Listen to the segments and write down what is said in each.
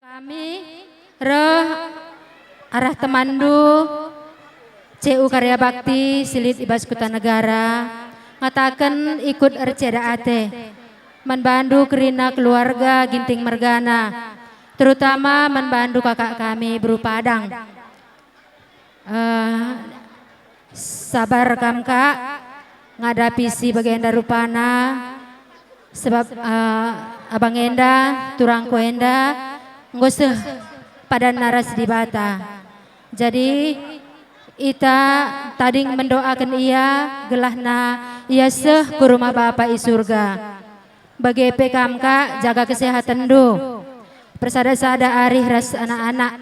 Kami roh arah temandu CU Karya Bakti Silit Ibas Kuta Negara ngatakan ikut erceda ate membantu kerina keluarga Ginting Mergana, terutama membantu kakak kami berupa Adang. Sabar kam kak ngadapi si bagenda rupana sebab abang enda turangku enda ngoseh pada naras di bata. Jadi ita tading mendoakan ia gelahna ia seh ke rumah Bapa i surga. Bagi PKMK jaga kesehatan do. Persada-sada arih ras anak-anak.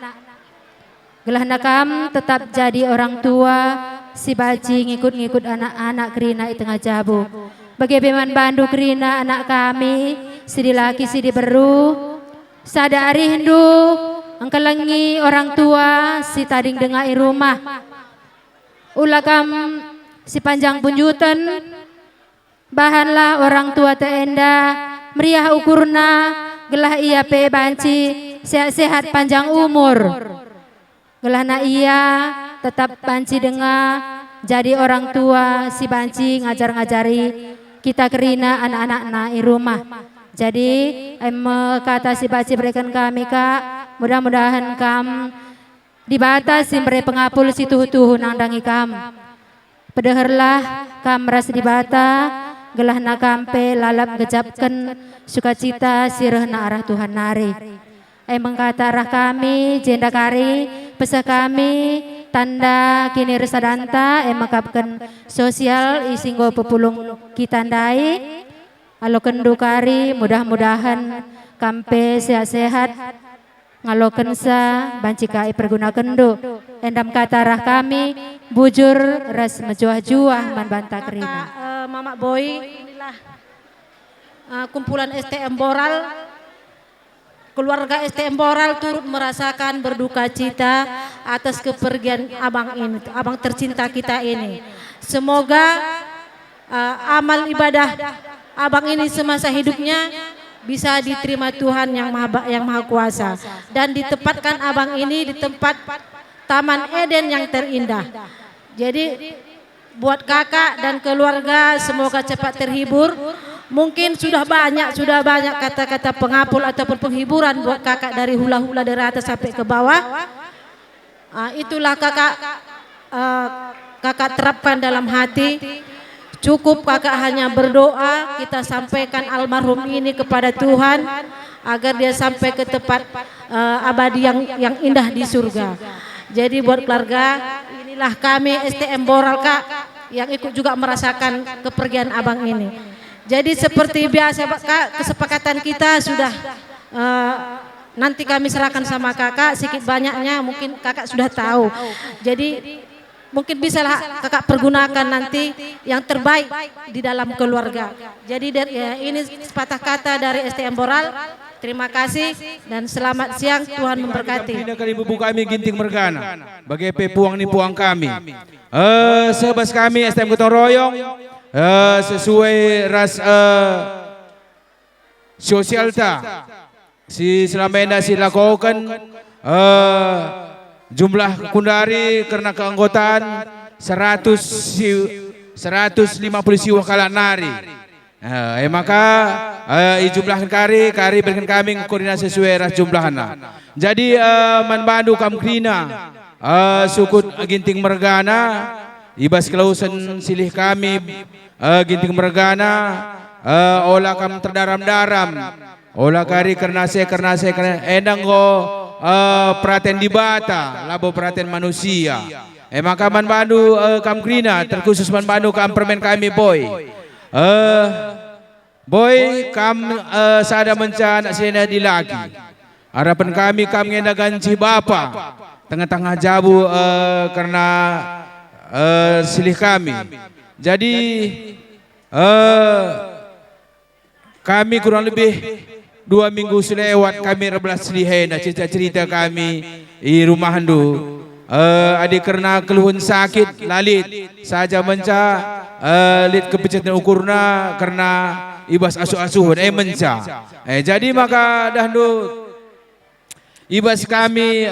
Gelahna kam tetap jadi orang tua si baci ngikut-ngikut anak-anak kerina i tengah jabu. Bagi beman bandu kerina anak kami si laki si beru. Sadari hindu angkalangi orang tua si tading dengai rumah ulakam si panjang punjutan bahanlah orang tua teenda meriah ukurna gelah ia pe banci sehat-sehat panjang umur gelahna ia tetap banci denga jadi orang tua si banci ngajar-ngajari kita kerina anak-anak na i rumah. Jadi kata si baci berikan kami kak, mudah-mudahan kam dibatasi beri pengapul si tuhu-tuhu nangdangi kam. Pedeherlah kam ras dibata, gelah na kampe lalap gejapkan sukacita sirehna arah Tuhan nari. Mengkata arah kami jenda kari, pesah kami tanda kini resadanta mengkapkan sosial isinggo pepulung kita ndai. Alo kendu kari mudah-mudahan kampe sehat-sehat ngaloken sa banci kai perguna kendu endam kata rah kami bujur ras mejuah-juah man banta kerina. Mama Boy inilah kumpulan STM Boral, keluarga STM Boral turut merasakan berduka cita atas kepergian abang ini, abang tercinta kita ini. Semoga amal ibadah abang ini semasa hidupnya bisa diterima Tuhan yang maha kuasa dan ditempatkan abang ini di tempat Taman Eden yang terindah. Jadi buat kakak dan keluarga semoga cepat terhibur. Mungkin sudah banyak kata-kata pengapul ataupun penghiburan buat kakak dari hula-hula dari atas sampai ke bawah. Itulah kakak terapkan dalam hati. Cukup kakak hanya berdoa, kita sampaikan almarhum ini kepada Tuhan agar dia sampai ke tempat abadi yang indah di surga. Jadi buat keluarga, inilah kami STM Boral kak yang ikut juga merasakan kepergian abang ini. Jadi seperti biasa kak, kesepakatan kita sudah nanti kami serahkan sama kakak sedikit banyaknya mungkin kakak sudah tahu. Jadi mungkin bisa kakak pergunakan nanti yang terbaik di dalam keluarga. Jadi ini sepatah kata dari STM Boral. Terima kasih dan selamat siang, Tuhan memberkati. Ibu kami Ginting Mergana, bagi puang ni puang kami. Sebas kami STM Gotong Royong sesuai ras sosialta si selama ini silakukan jumlah kundari karena keanggotaan 150 siwa kalak nari. Maka jumlah kari berikan kami koordinasi sesuai ras jumlahnya. Jadi manbandu kam krina sukut Ginting Mergana ibas kelausan silih kami Ginting Mergana olah kam terdaram-daram olah kari karena endang go perhatian di bata labo perhatian manusia. Maka manbandu kam krina terkhusus manbandu kam permen kami boy. Boy kam sada mencana sena di lagi. Harapan kami ngena ganci bapa tengah-tengah jabu karena silih kami. Jadi kami kurang lebih 2 minggu selewat kami rebelas lihena cerita kami di rumah handu. Adik karena keluhan sakit lalit saja menca lit kepecatan ukurna karena ibas asuh-asuhun menca. Jadi maka dahdu Ibas kami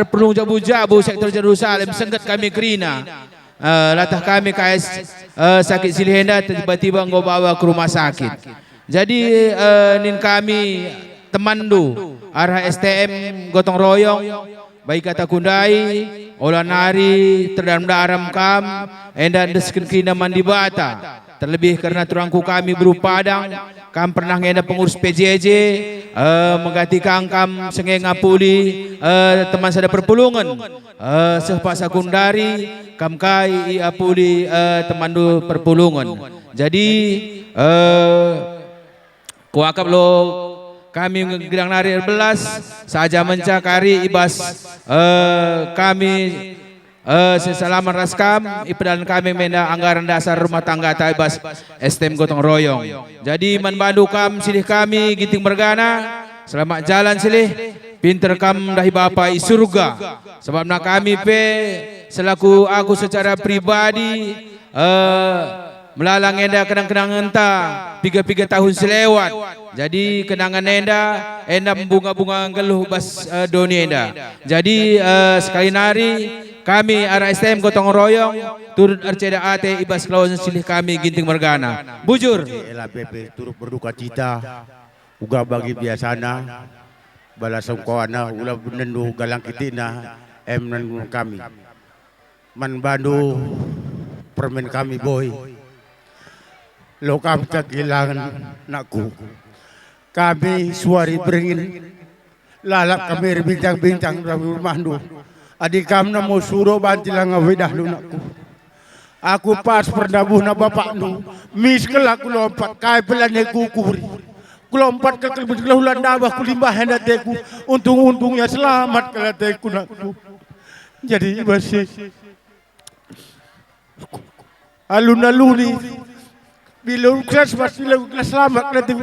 perlung jabu-jabu sektor Jerusalem senggat kami kerina. Latah kami kais sakit silihenda tiba-tiba ngau bawa ke rumah sakit. Jadi nin kami temandu arah STM gotong royong baik kata kundai olah nari terdalam daram kam endan desken kina mandi bata. Terlebih karena turangku kami berupadang, kam pernah ngenda pengurus PJJ, mengganti kangkam senge ngapuli, teman sada perpulungan, sepak sakundari, kam kai apuli temandu perpulungan. Jadi kuakap lo kami gedang nari 11 saja mencakari ibas kami sesalaman raskam ipedan kami menda anggaran dasar rumah tangga taibas STM gotong royong. Jadi manbandu kam silih kami ginting mergana selamat jalan silih pinter kam dahi bapa i surga sebab nak kami pe selaku aku secara pribadi melalang enda kenang-kenang enta 3 tahun selewat. Jadi kenangan enda bunga-bunga geluh bas doni enda. Jadi sekali nari kami arah STM gotong royong turut arceda ate ibas kelawan silih kami ginting mergana. Bujur. LAPP turut berduka cita uga bagi biasana balasong kawana ulah benendu galang kitina nan kami. Man bandu permen kami boy. Lo kami kehilangan nakku. Kami suari beringin lalap kami bintang-bintang dalam rumahku. Adik kami mau suruh bantilang awedah lunakku. Aku pas perdabuh na bapak nu, miskel aku lompat kai pelane kukuri. Ku lompat ke kebetulan dabah ku limbah hendateku. Untung-untungnya selamat kalateku nakku. Jadi masih alun-aluni bila kelas selamat nanti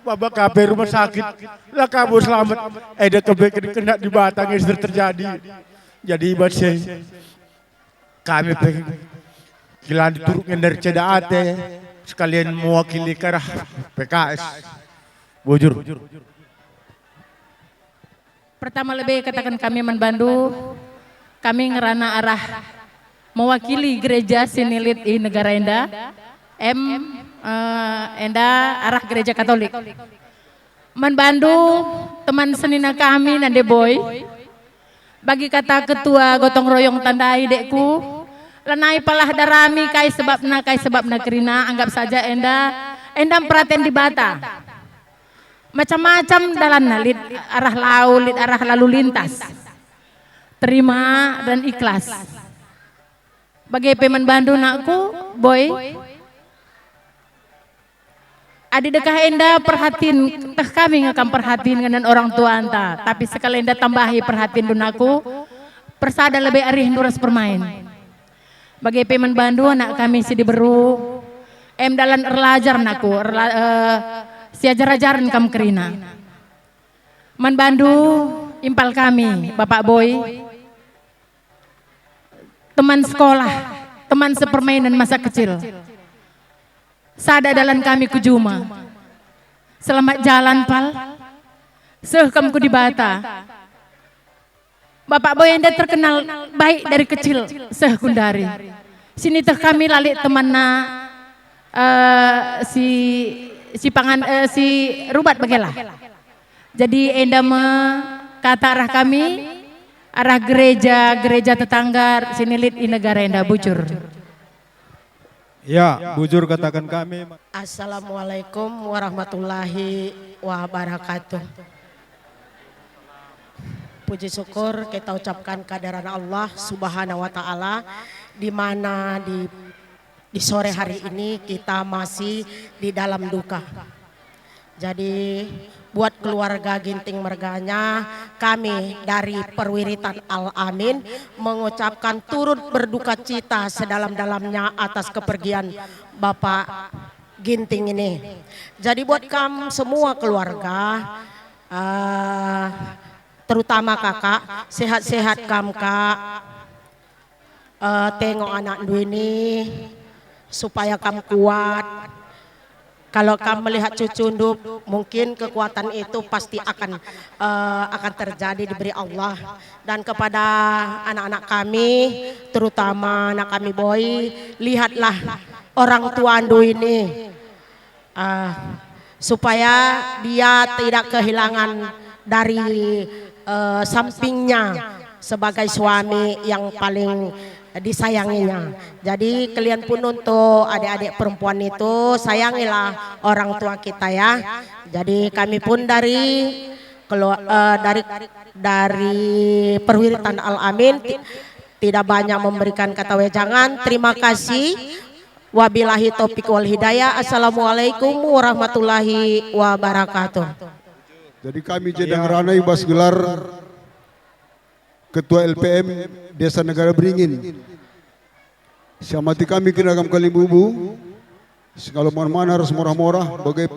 babak kabe rumah sakit lah kamu selamat ada kebaikan kena di batang yang sudah terjadi. Jadi masih kami pengen kilan diturunkan dari CDAT sekalian mewakili kerah PKS. Bujur. Pertama lebih katakan kami manbandu, kami ngerana arah mewakili gereja Sinilit di negara Enda, Enda arah gereja Katolik. Manbandu teman senina kami nande boy. Bagi kata ketua gotong royong tandai dekku, lanai palah darami kai sebabna kerina anggap saja enda peraten di bata. Macam-macam dalam nalit arah laut, arah lalu lintas. Terima dan ikhlas. Bagi pemen bandu nakku, boy. Adi dekah enda perhatiin, teh kami ngakam perhatiin dengan orang tua anta. Tapi sekali enda tambahi perhatiin dunaku, persada lebih arih nuras permain. Bagi pemen bandu anak kami si diberu, dalan erlajar naku, si ajar-ajaran kam kerina. Man bandu impal kami, bapak boy, teman sekolah, teman sepermainan masa kecil. Sada dalan kami ku Juma. Selamat jalan pal. Seh kamku di bata. Bapak boy enda terkenal baik dari kecil. Seh kundari. Sini teh kami lalik temanna si Rubat bagelah. Jadi enda kata arah kami arah gereja tetangga Sinilit di negara enda bujur. Ya, bujur katakan kami. Assalamualaikum warahmatullahi wabarakatuh. Puji syukur kita ucapkan kehadiran Allah Subhanahu wa taala di mana di sore hari ini kita masih di dalam duka. Jadi buat keluarga Ginting Mergana, kami dari Perwiritan Al-Amin mengucapkan turut berduka cita sedalam-dalamnya atas kepergian Bapak Ginting ini. Jadi buat kamu semua keluarga, terutama kakak, sehat-sehat kamu kak, tengok anak ini supaya kamu kuat. Kalau kamu melihat cucu unduk, mungkin kekuatan itu pasti akan terjadi diberi Allah. Dan kepada anak-anak kami, terutama anak kami boy, lihatlah orang tua Andu ini, supaya dia tidak kehilangan dari sampingnya sebagai suami yang paling disayanginya. Jadi kalian pun untuk adik-adik perempuan itu sayangilah orang tua kita ya. Jadi kami pun dari Perwiritan Al-Amin tidak banyak memberikan kata wejangan. Terima kasih. Wabillahi taufiq wal hidayah. Assalamualaikum warahmatullahi wabarakatuh. Jadi kami Jedang Ranai Bas gelar Ketua LPM Desa Negara Beringin. Siamati kami kinagam Kalimbubu. Segala mana harus morah-morah bagai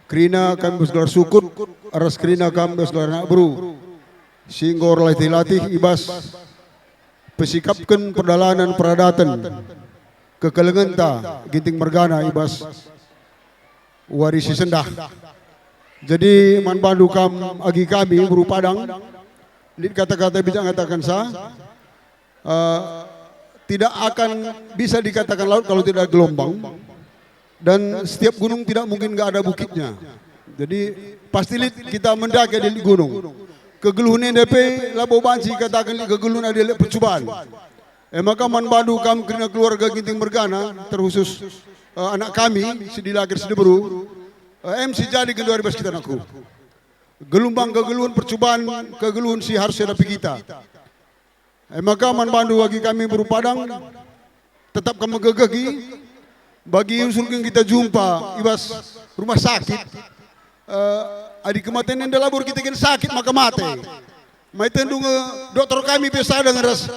Krina kami bergelar sukut, aras Krina kami bergelar nak bru. Singgor latih-latih ibas pesikapkan perdalanan peradatan kekelengenta ginting mergana ibas warisi sendah. Jadi man bandu kam agi kami buru padang. Ini kata-kata bijak katakan tidak akan bisa dikatakan laut kalau tidak ada gelombang, dan setiap gunung tidak mungkin nggak ada bukitnya. Jadi pasti kita mendaki di gunung. Kegeluhan NDP labo banci katakan kegeluhan ada percobaan. Maka man bandu kam kena keluarga ginting mergana terkhusus anak kami sedilagir sedebru MC jadi kedua bas kita naku. Gelombang kegeluhan percobaan kegeluhan si harus hadapi kita. Maka man bandu bagi kami berupadang tetap kami gegegi bagi usul yang kita jumpa ibas rumah sakit adik kematian yang dalabur kita kan sakit maka mati. Mai tendung dokter kami biasa dengan ras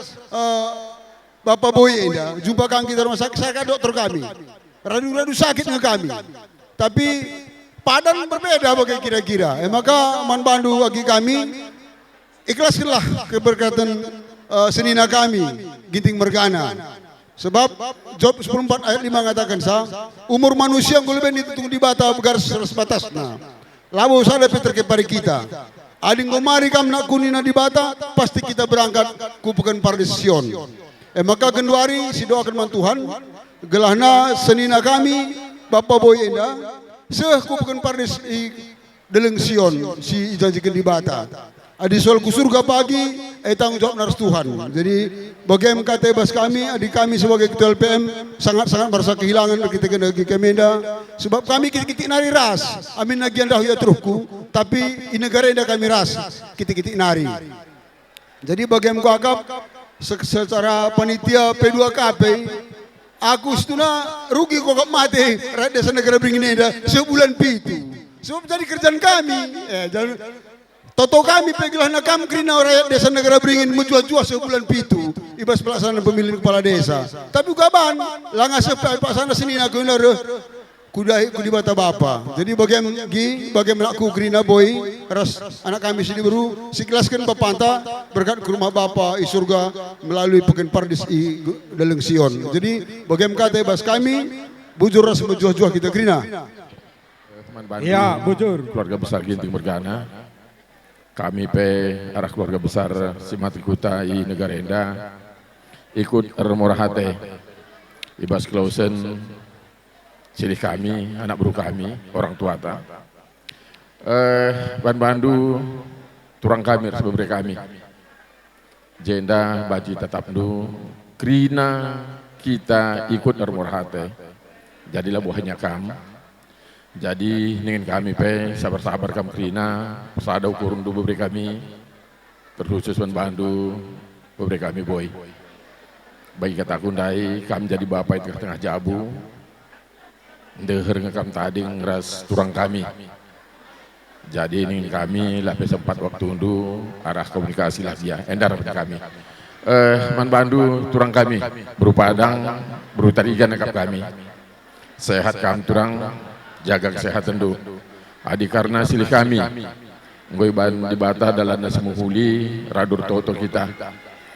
Bapak Boy indah jumpa kang kita rumah sakit saya dokter kami radu-radu sakit dengan kami tapi padan berbeda bagi kira-kira. Maka man bandu bagi kami ikhlaskanlah keberkatan senina kami ginting mergana. Sebab Job 14 ayat 5 mengatakan umur manusia yang lebih ditutung di bata garis batas. Nah, lalu sada Peter kepada kita. Ading gomari kam nak kunina di bata pasti kita berangkat kupukan Pardesion. Maka genduari si doakan man Tuhan gelahna senina kami Bapak Boy Enda kupukan Pardes deleng Sion si janjikan di bata. Adi soal ku surga pagi tanggung jawab naras Tuhan. Jadi bagaimana kata bas kami adik kami sebagai ketua LPM sangat-sangat merasa kehilangan kita kena lagi Kemenda sebab kami kita nari ras amin nagian dah ya terusku tapi di negara indah kami ras kita nari. Jadi bagaimana ku akap secara panitia P2KP aku setuna rugi kok mati rakyat desa negara Beringin indah sebulan pitu sebab jadi kerjaan kami Toto kami pegilah nakam krina rakyat desa negara Beringin menjual-jual sebulan pitu ibas pelaksanaan pemilihan kepala desa. Tapi kaban langa sepai pak sana sini aku nare kudai kudi bata bapa. Jadi bagaimana aku krina boy ras anak kami sini baru sikilaskan bapanta berkat ke rumah bapa di surga melalui pekan Pardes i Deleng Sion. Jadi bagaimana kata bas kami bujur ras menjual-jual kita krina. Teman Bandu, ya bujur keluarga besar ginting mergana. Kami arah keluarga besar Simati Kuta i negara Enda ikut remorahate ibas klausen silih kami anak buru kami orang tua ta Ban Bandu turang kami sebagai kami jenda baji tetap du krina kita ikut remorahate jadilah buahnya kamu. Jadi ingin kami sabar-sabar kami krina persada ukurun du beberapa kami terkhusus Ban Bandu beberapa kami boy bagi kata kundai kami jadi bapak itu tengah jabu deher ngekam tadi ngeras turang kami jadi ingin kami lah sempat waktu undu arah komunikasi lah dia endar pada kami Man Bandu turang kami berupa adang berupa ikan nekap kami sehat kami turang jaga kesehatan du. Adi karena silih kami, ngoi ban di bata dalam nasi muhuli radur toto kita.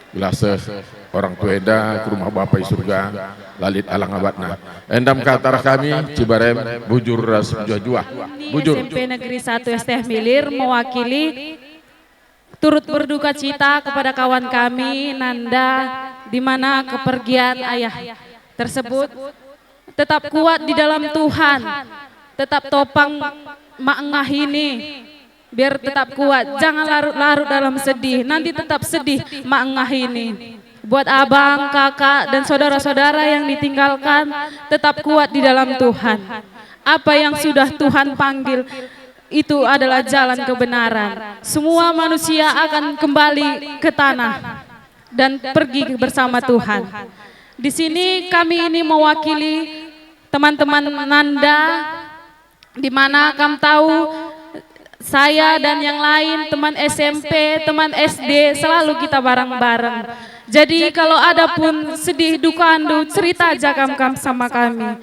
Bilaseh orang tua enda ke rumah Bapak di surga lalit alang abadna. Endam katara kami Cibarem bujur ras jua-jua. Bujur. SMP Negeri 1 STF Milir mewakili turut berduka cita kepada kawan kami Nanda di mana kepergian ayah tersebut. Tetap kuat di dalam Tuhan, tetap topang mak engah ini biar tetap kuat, jangan larut-larut dalam sedih, nanti tetap sedih mak engah ini. Buat abang, kakak dan saudara-saudara yang ditinggalkan, tetap kuat di dalam Tuhan. Apa yang sudah Tuhan panggil itu adalah jalan kebenaran. Semua manusia akan kembali ke tanah dan pergi bersama Tuhan. Di sini kami ini mewakili teman-teman Nanda, di mana kamu tahu saya dan yang lain teman SMP, teman SD selalu kita bareng-bareng. Jadi kalau ada pun sedih duka andu cerita aja kam sama kami.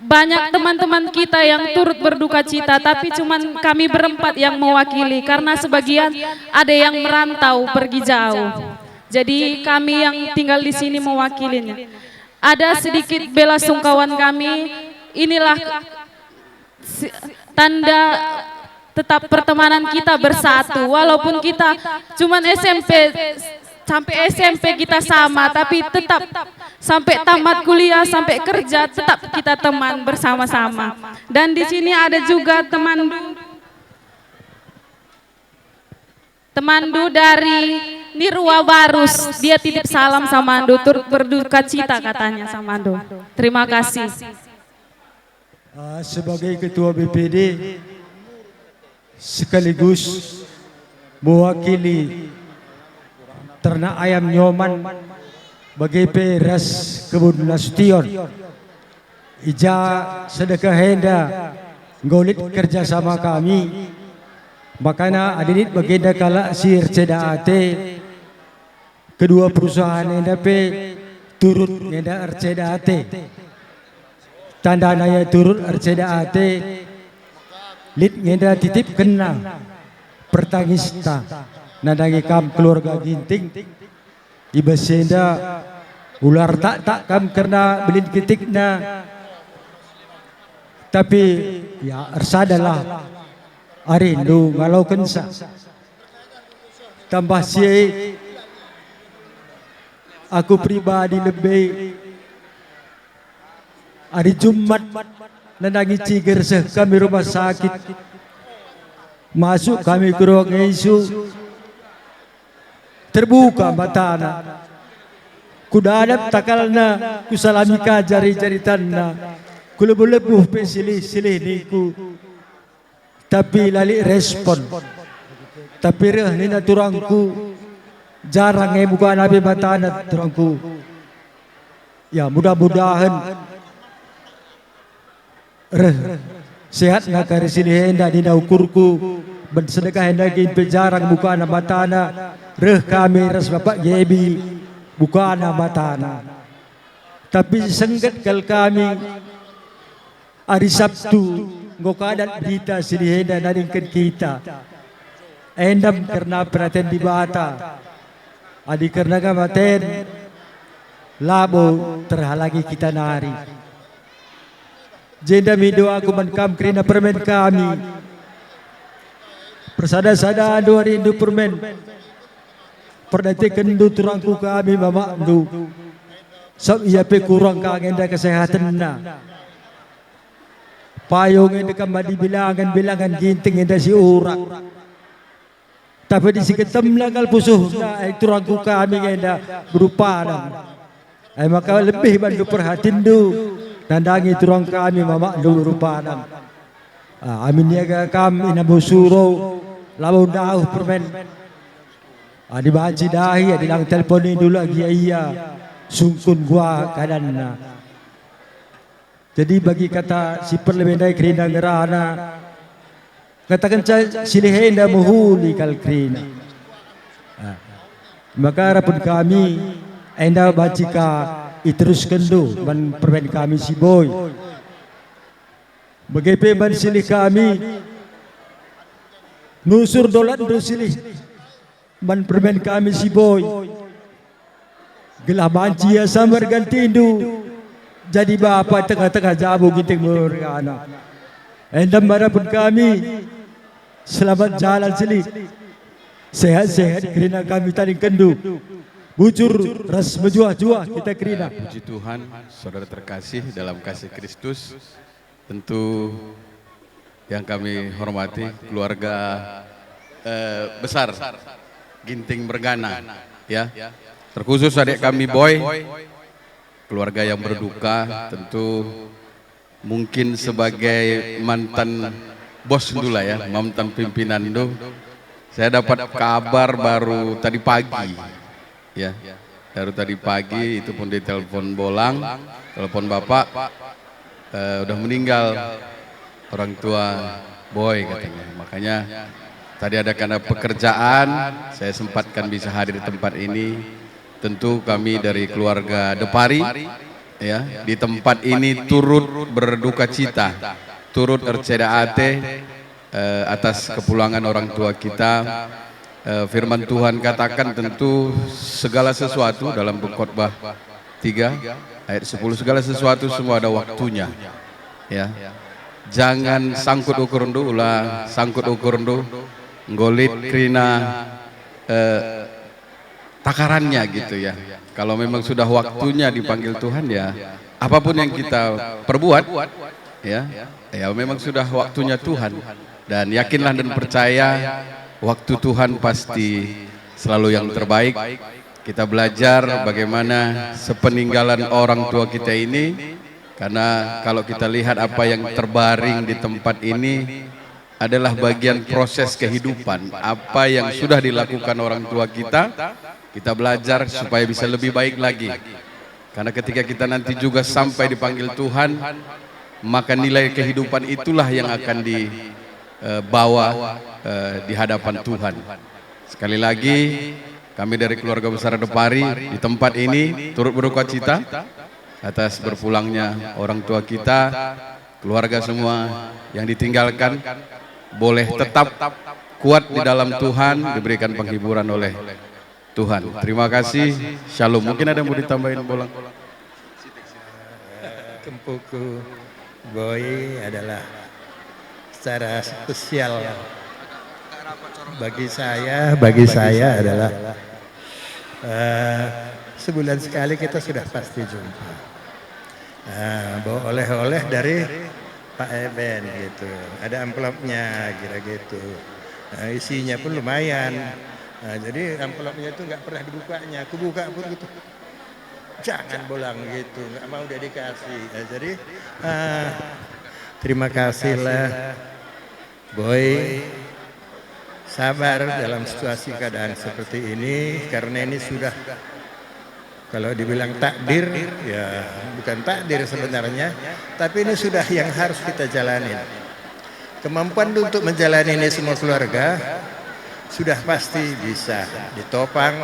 Banyak teman-teman kita yang turut berduka cita, tapi cuman kami berempat yang mewakili karena sebagian ada yang merantau pergi jauh. Jadi kami yang tinggal di sini mewakilinya. Ada sedikit bela sungkawan kami, inilah tanda tetap pertemanan kita bersatu. Walaupun kita cuman sampai SMP kita sama, tapi tetap sampai tamat kuliah, sampai kerja tetap kita teman bersama-sama. Dan di sini ada juga temandu dari Nirwa Barus, dia titip salam sama Ando, turut berduka cita katanya sama Ando. Terima kasih. Sebagai ketua BPD sekaligus mewakili ternak ayam Nyoman bagi Peras Kebun Nasution, ija sedekah henda ngolit kerjasama kami. Makanya adinit bagenda kala sir cedaate kedua perusahaan NDP turut ngeda RCDAT, tanda naya turut RCDAT, lit ngeda titip kena pertangista nadangi kam keluarga ginting ibasenda ular tak kam karena belin kitikna, tapi ya ersadalah arindu ngalau kensa tambah si aku pribadi lebih hari Jumat nandangi ciger seh kami rumah sakit masuk kami ke ruang ICU terbuka matana kudadap takalna kusalamika jari-jari tanna kulebu-lebu pesilih-silih niku tapi lali respon, tapi reh nina turangku jarang buka nabi batana turangku. Ya mudah-mudahan reh sehat ngakari sini hendak dina ukurku bersedekah hendak kimpe jarang buka na batana reh kami ras bapak Yebi buka na batana. Tapi sengget kal kami hari Sabtu ngokadat berita silihenda naringkan kita endam karena perhatian di bata adi karena kamaten labo terhalangi kita nari jenda mido aku menkam kerina permen kami persada-sada adu hari indu permen perdati kendu turangku kami mama ndu sab iya pe kurang kagenda kesehatan na payung ini kembali bilangan ginting ini si urak. Tapi di siketem lagal pusuh itu ragu kami ini berupa maka lebih bantu perhatiin du nandangi turang kami mama du berupa amin ya kami inabu suro lalu dahu permen di baci dahi di lang teleponin dulu lagi iya sungkun gua kadana. Jadi bagi kata si perlemendai kerina ngerana katakan silih henda muhuli kal kerina maka harapan kami enda bacika iteruskan do man permen kami si boy bagi peman silih kami nusur dolat do silih man permen kami si boy gelah manci ya samar gantindu. Jadi bapa tengah-tengah jabu ginting mergana. Endam marapun kami selamat jalan seli. Sehat-sehat kerana kami taling kendu. Bujur ras menjuah-juah kita kerana. Puji Tuhan, saudara terkasih dalam kasih Kristus. Tentu yang kami hormati keluarga besar Ginting Mergana, ya. Terkhusus adik kami Boy, keluarga yang berduka, tentu mungkin sebagai mantan bos dulu lah ya, mantan pimpinan itu. Saya dapat kabar baru tadi pagi, ya, baru tadi pagi itu pun ditelepon Bolang, telepon bapak, udah meninggal orang tua Boy katanya. Makanya tadi ada karena pekerjaan, saya sempatkan bisa hadir di tempat ini. Tentu kami dari keluarga Depari, ya, di tempat ini turut berduka cita, turut RCDAT atas kepulangan orang tua kita. Firman Tuhan katakan tentu segala sesuatu dalam Pengkhotbah 3 ayat 10, segala sesuatu semua ada waktunya, ya. Jangan sangkut ukur rendu ulah sangkut ukur rendu ngolit krina takarannya gitu ya. Kalau memang sudah waktunya dipanggil Tuhan, ya apapun yang kita perbuat, ya memang sudah waktunya Tuhan. Dan yakinlah dan percaya waktu Tuhan pasti selalu yang terbaik. Kita belajar bagaimana sepeninggalan orang tua kita ini, karena kalau kita lihat apa yang terbaring di tempat ini adalah bagian proses kehidupan. Apa yang sudah dilakukan orang tua kita, kita belajar supaya bisa lebih baik lagi. Karena ketika kita nanti juga sampai dipanggil Tuhan, maka nilai kehidupan itulah yang akan dibawa di hadapan Tuhan. Sekali lagi, kami dari keluarga besar Depari di tempat ini turut berduka cita atas berpulangnya orang tua kita. Keluarga semua yang ditinggalkan boleh tetap kuat di dalam Tuhan, diberikan penghiburan oleh Tuhan. Terima kasih. Shalom. Mungkin ada yang mau ditambahin, Bolang? Kempuku Boy adalah secara spesial bagi saya adalah sebulan sekali kita sudah pasti jumpa. Bawa oleh-oleh dari Pak Eben gitu. Ada amplopnya kira gitu. Isinya pun lumayan. Jadi amplopnya itu nggak pernah dibukanya, aku buka pun gitu, jangan Bolang gitu, nggak mau udah dikasih. Jadi terima kasihlah Boy, sabar dalam situasi keadaan seperti ini, karena ini sudah, kalau dibilang takdir, ya bukan takdir sebenarnya, tapi ini sudah yang harus kita jalanin. Kemampuan untuk menjalani ini semua keluarga sudah pasti bisa ditopang,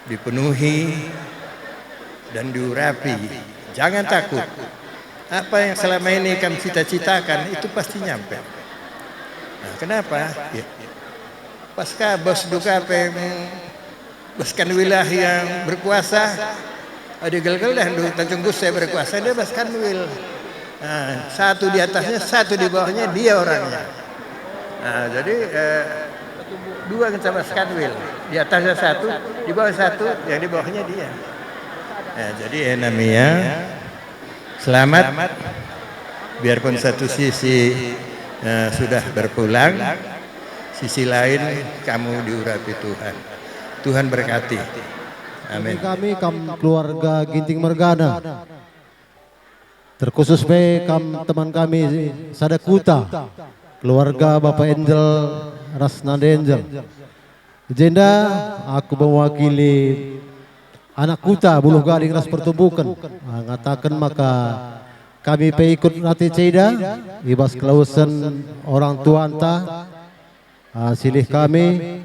dipenuhi, dan diurapi. Jangan takut. Apa yang selama ini kami cita-citakan itu pasti nyampe. Nah, kenapa? Ya. Pasca bos Dukapem, bos Kanwil yang berkuasa, ada gel-gel dan Tanjung Gus saya berkuasa, dia bos Kanwil. Nah, satu di atasnya, satu di bawahnya dia orangnya. Nah, jadi dua kecamatan Kanwil, di atasnya satu, di bawah satu, yang di bawahnya dia. Nah, jadi namanya selamat. Biarpun satu sisi sudah berpulang, sisi lain kamu diurapi Tuhan. Tuhan berkati. Amin. Kami keluarga Ginting Mergana, terkhusus teman kami Sadakuta, keluarga Bapak Angel Rasnanda Angel. Agenda aku mewakili anak kuta Buluh Gading Ras Pertumbukan mengatakan maka kami ikut nanti ceda ibas kelausan orang tua anta silih kami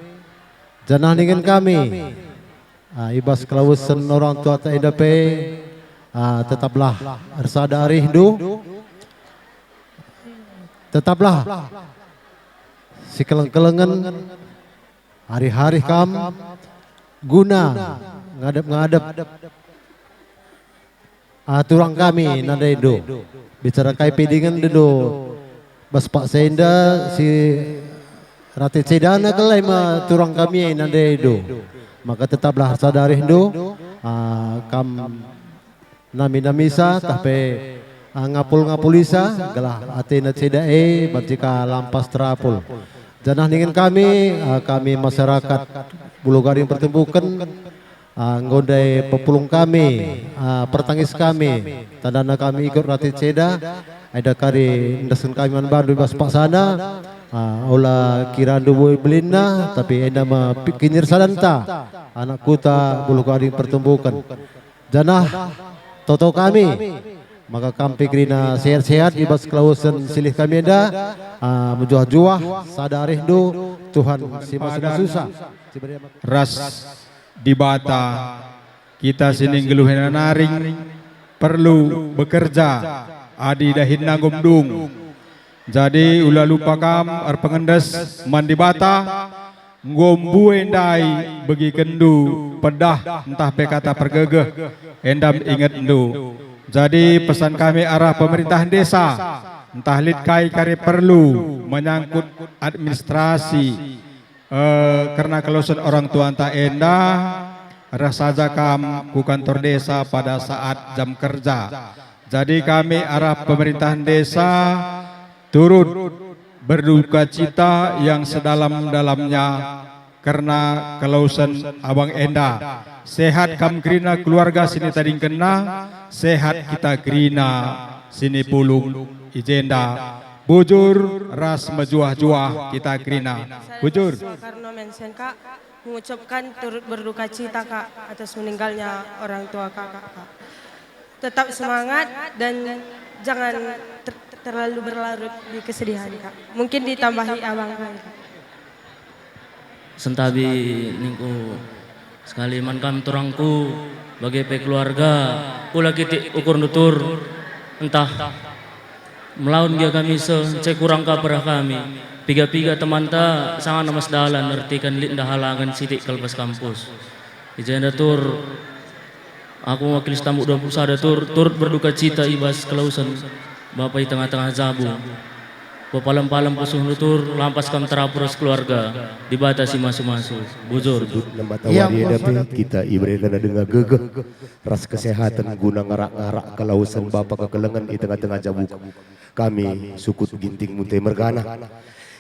janah dengan kami ibas kelausan orang tua ta edape tetaplah ersada arihdu, tetaplah si keleng-kelengan hari-hari kam guna ngadep turang kami nanda itu bicara kai pedingan itu bas Pak Senda si Rati Cedana kelai ma turang kami nanda itu maka tetaplah sadari itu kam nami-namisa tapi ngapul-ngapulisa galah atina cedae bajika lampas terapul. Janah ningin kami masyarakat Bulu Gading pertembukan ngondai pepulung kami, pertangis kami, tandana kami ikut Rati Ceda, ada kari indasan kami manbandu bas Pak sana, olah kirandu boy belina, tapi enda ma kinir sadanta, anak kuta Bulu Gading pertembukan. Janah toto kami, maka kami krina sehat-sehat di bas klausen silih kami enda, menjuah-juah sadari do Tuhan si susah. Ras di bata kita sini geluhena naring perlu bekerja adi dahin nagumdung. Jadi ulah lupa kam pengendes mandi bata ngombu endai bagi kendu pedah entah pekata pergegeh endam ingat endu. Jadi pesan kami arah pemerintahan desa entah litkai kari perlu menyangkut administrasi karena kelulusan orang tua entah endah rasa zakam ku kantor desa pada saat jam kerja. Jadi kami arah pemerintahan desa turut berduka cita yang sedalam-dalamnya karena kelulusan Abang Enda. Sehat kam krina keluarga sini tadi kena, sehat kita krina sini pulung ijenda. Bujur ras mejuah-juah kita krina. Bujur. Soekarno Mensen Kak mengucapkan turut berduka cita Kak atas meninggalnya orang tua Kakak Kak. Tetap semangat dan jangan terlalu berlarut di kesedihan Kak. Mungkin ditambahi Abang Kak. Sentabi ningku sekali man kami turangku bagi keluarga pula kita ukur nutur entah melawan dia kami cek kurang kaperah kami piga-piga teman ta sangat namas dalan ngertikan linda halangan sidik kalpas kampus ijanda tur aku wakil tamu 21 turut berduka cita ibas kelausan bapak di tengah-tengah zabu palam-palam pusuh nutur lampas kam terapuros keluarga dibatasi masuk-masuk bujur Matawari dapi kita ibaratkan dengan gegeh ras kesehatan guna ngarak-ngarak kelausan bapak kekelengan di tengah-tengah jabu kami sukut ginting muntai mergana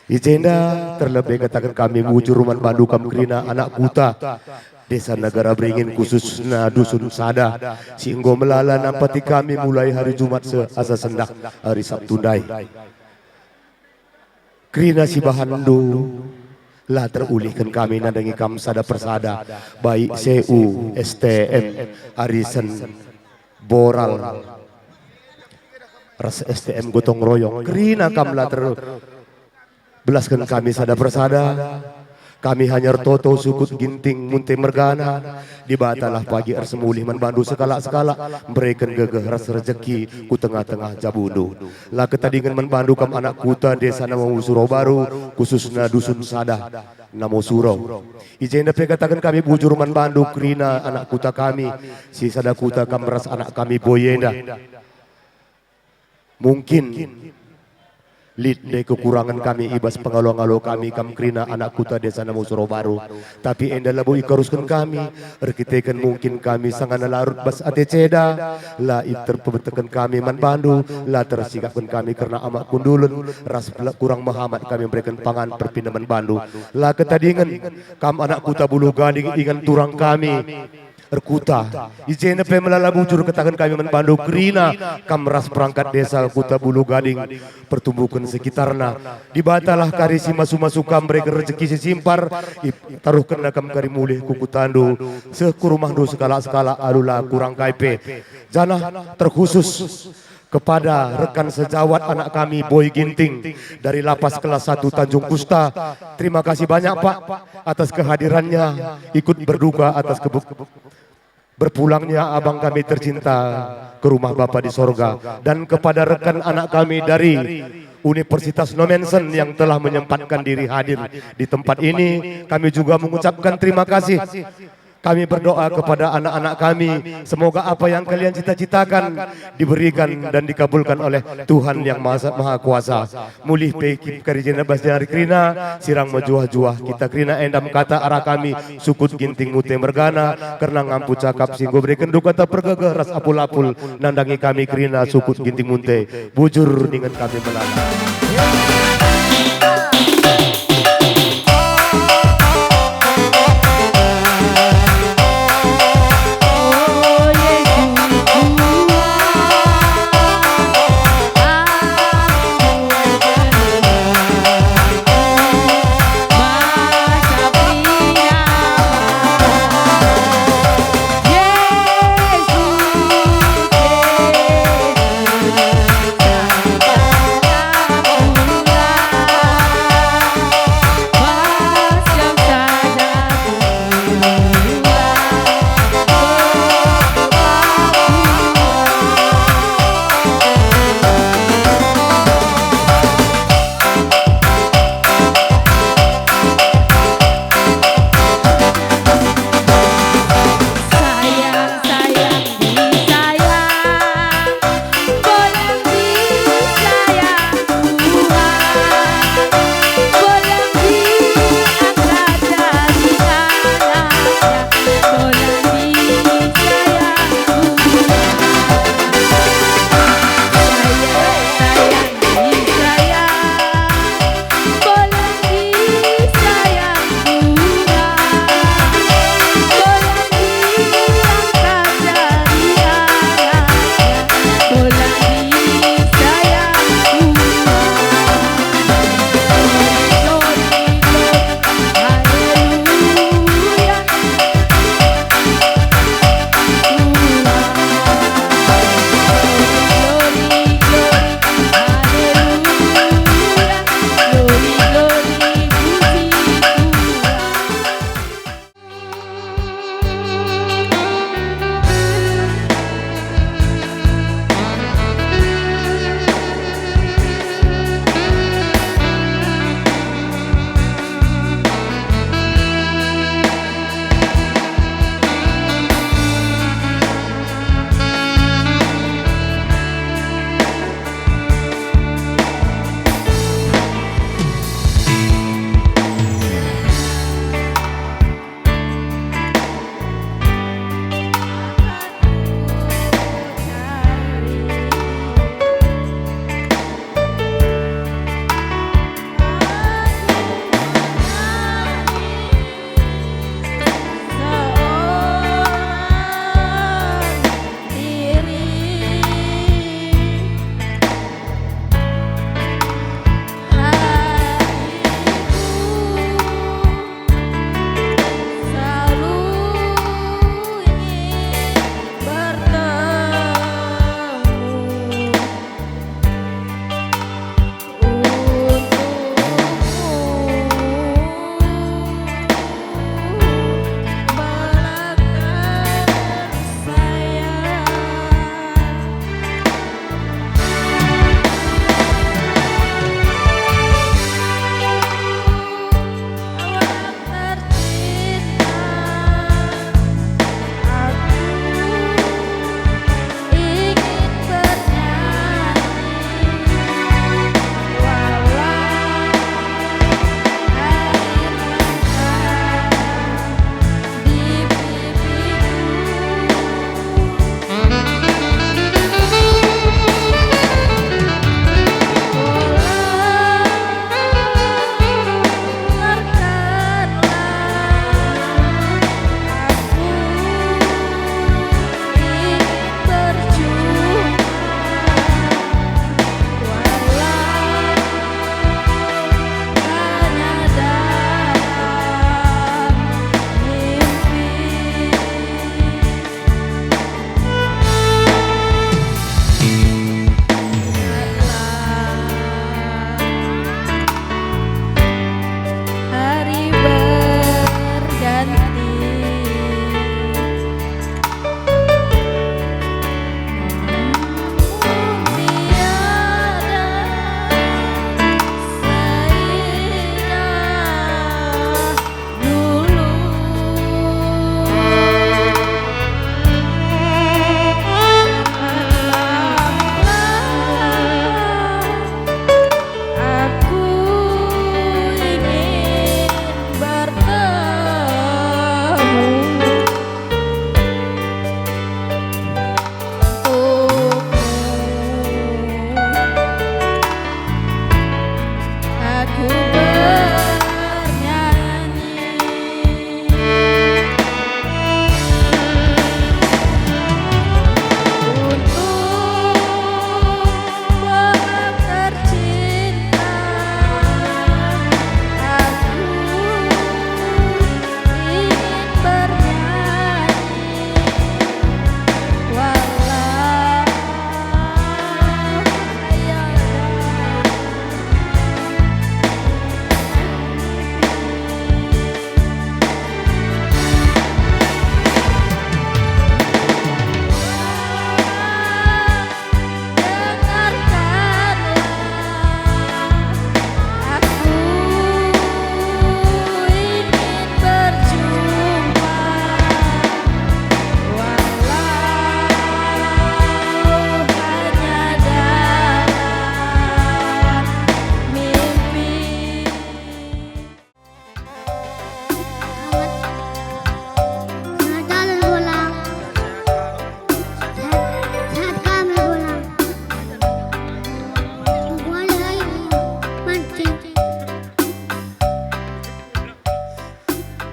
ijenda terlebih katakan kami wujud rumah bandu kam krina anak kuta desa negara beringin khususnya dusun sada singgo melala nampati kami mulai hari Jumat seasa sendak hari Sabtu dai krina si bahandu lah terulihkan kami nadangi kam sada persada baik CU, STM, Arisan, Boral, ras STM gotong royong krina kam lah terbelaskan kami sada persada kami hanya toto sukut ginting munte mergana dibatalah pagi semulih manbandu sekala-sekala berikan gegeh ras rezeki ku tengah-tengah jabudu lah ketadingan manbandu kam anak kuta desa nama Surau Baru khususnya dusun sada nama Surau ijenda katakan kami bujur manbandu krina anak kuta kami si sada kuta kam ras anak kami boyenda mungkin lid de kekurangan kami ibas pengalo-ngalo kami kam krina anak kuta desa nama Surau Baru tapi enda labu ikaruskan kami rekitekan mungkin kami sangat larut bas ate ceda la terpebetekan kami manbandu la tersikapkan kami karena amak kundulun ras kurang mahamat kami memberikan pangan perpindahan bandu la ketadingan kam anak kuta Bulu Gading ingan turang kami Erkuta, ijena pe melala bujur katakan kami manbandu krina kamras perangkat desa Kuta Bulu Gading pertumbukan sekitarna dibatalah kari si masu-masu kam mereka rezeki sesimpar taruh kena kam kari mulih kuku tandu sekurumah do skala-skala alula kurang kaipe jana terkhusus kepada rekan sejawat anak kami Boy Ginting dari Lapas kelas 1 Tanjung Kusta. Terima kasih banyak Pak atas kehadirannya, ikut berduka atas berpulangnya abang kami tercinta ke rumah Bapak di sorga, dan kepada rekan anak kami dari Universitas Nomensen yang telah menyempatkan diri hadir di tempat ini, kami juga mengucapkan terima kasih Kami berdoa kepada anak-anak kami, semoga apa yang kalian cita-citakan diberikan dan dikabulkan oleh Tuhan yang Maha Kuasa. Mulih pe karijena basjari krina, sirang majuah-juah kita krina endam kata arah kami, sukut ginting mute mergana, karena ngampu cakap singgo berikan duka tak pergagah ras apul-apul, nandangi kami krina sukut ginting munte, bujur dengan kami melana. Yesus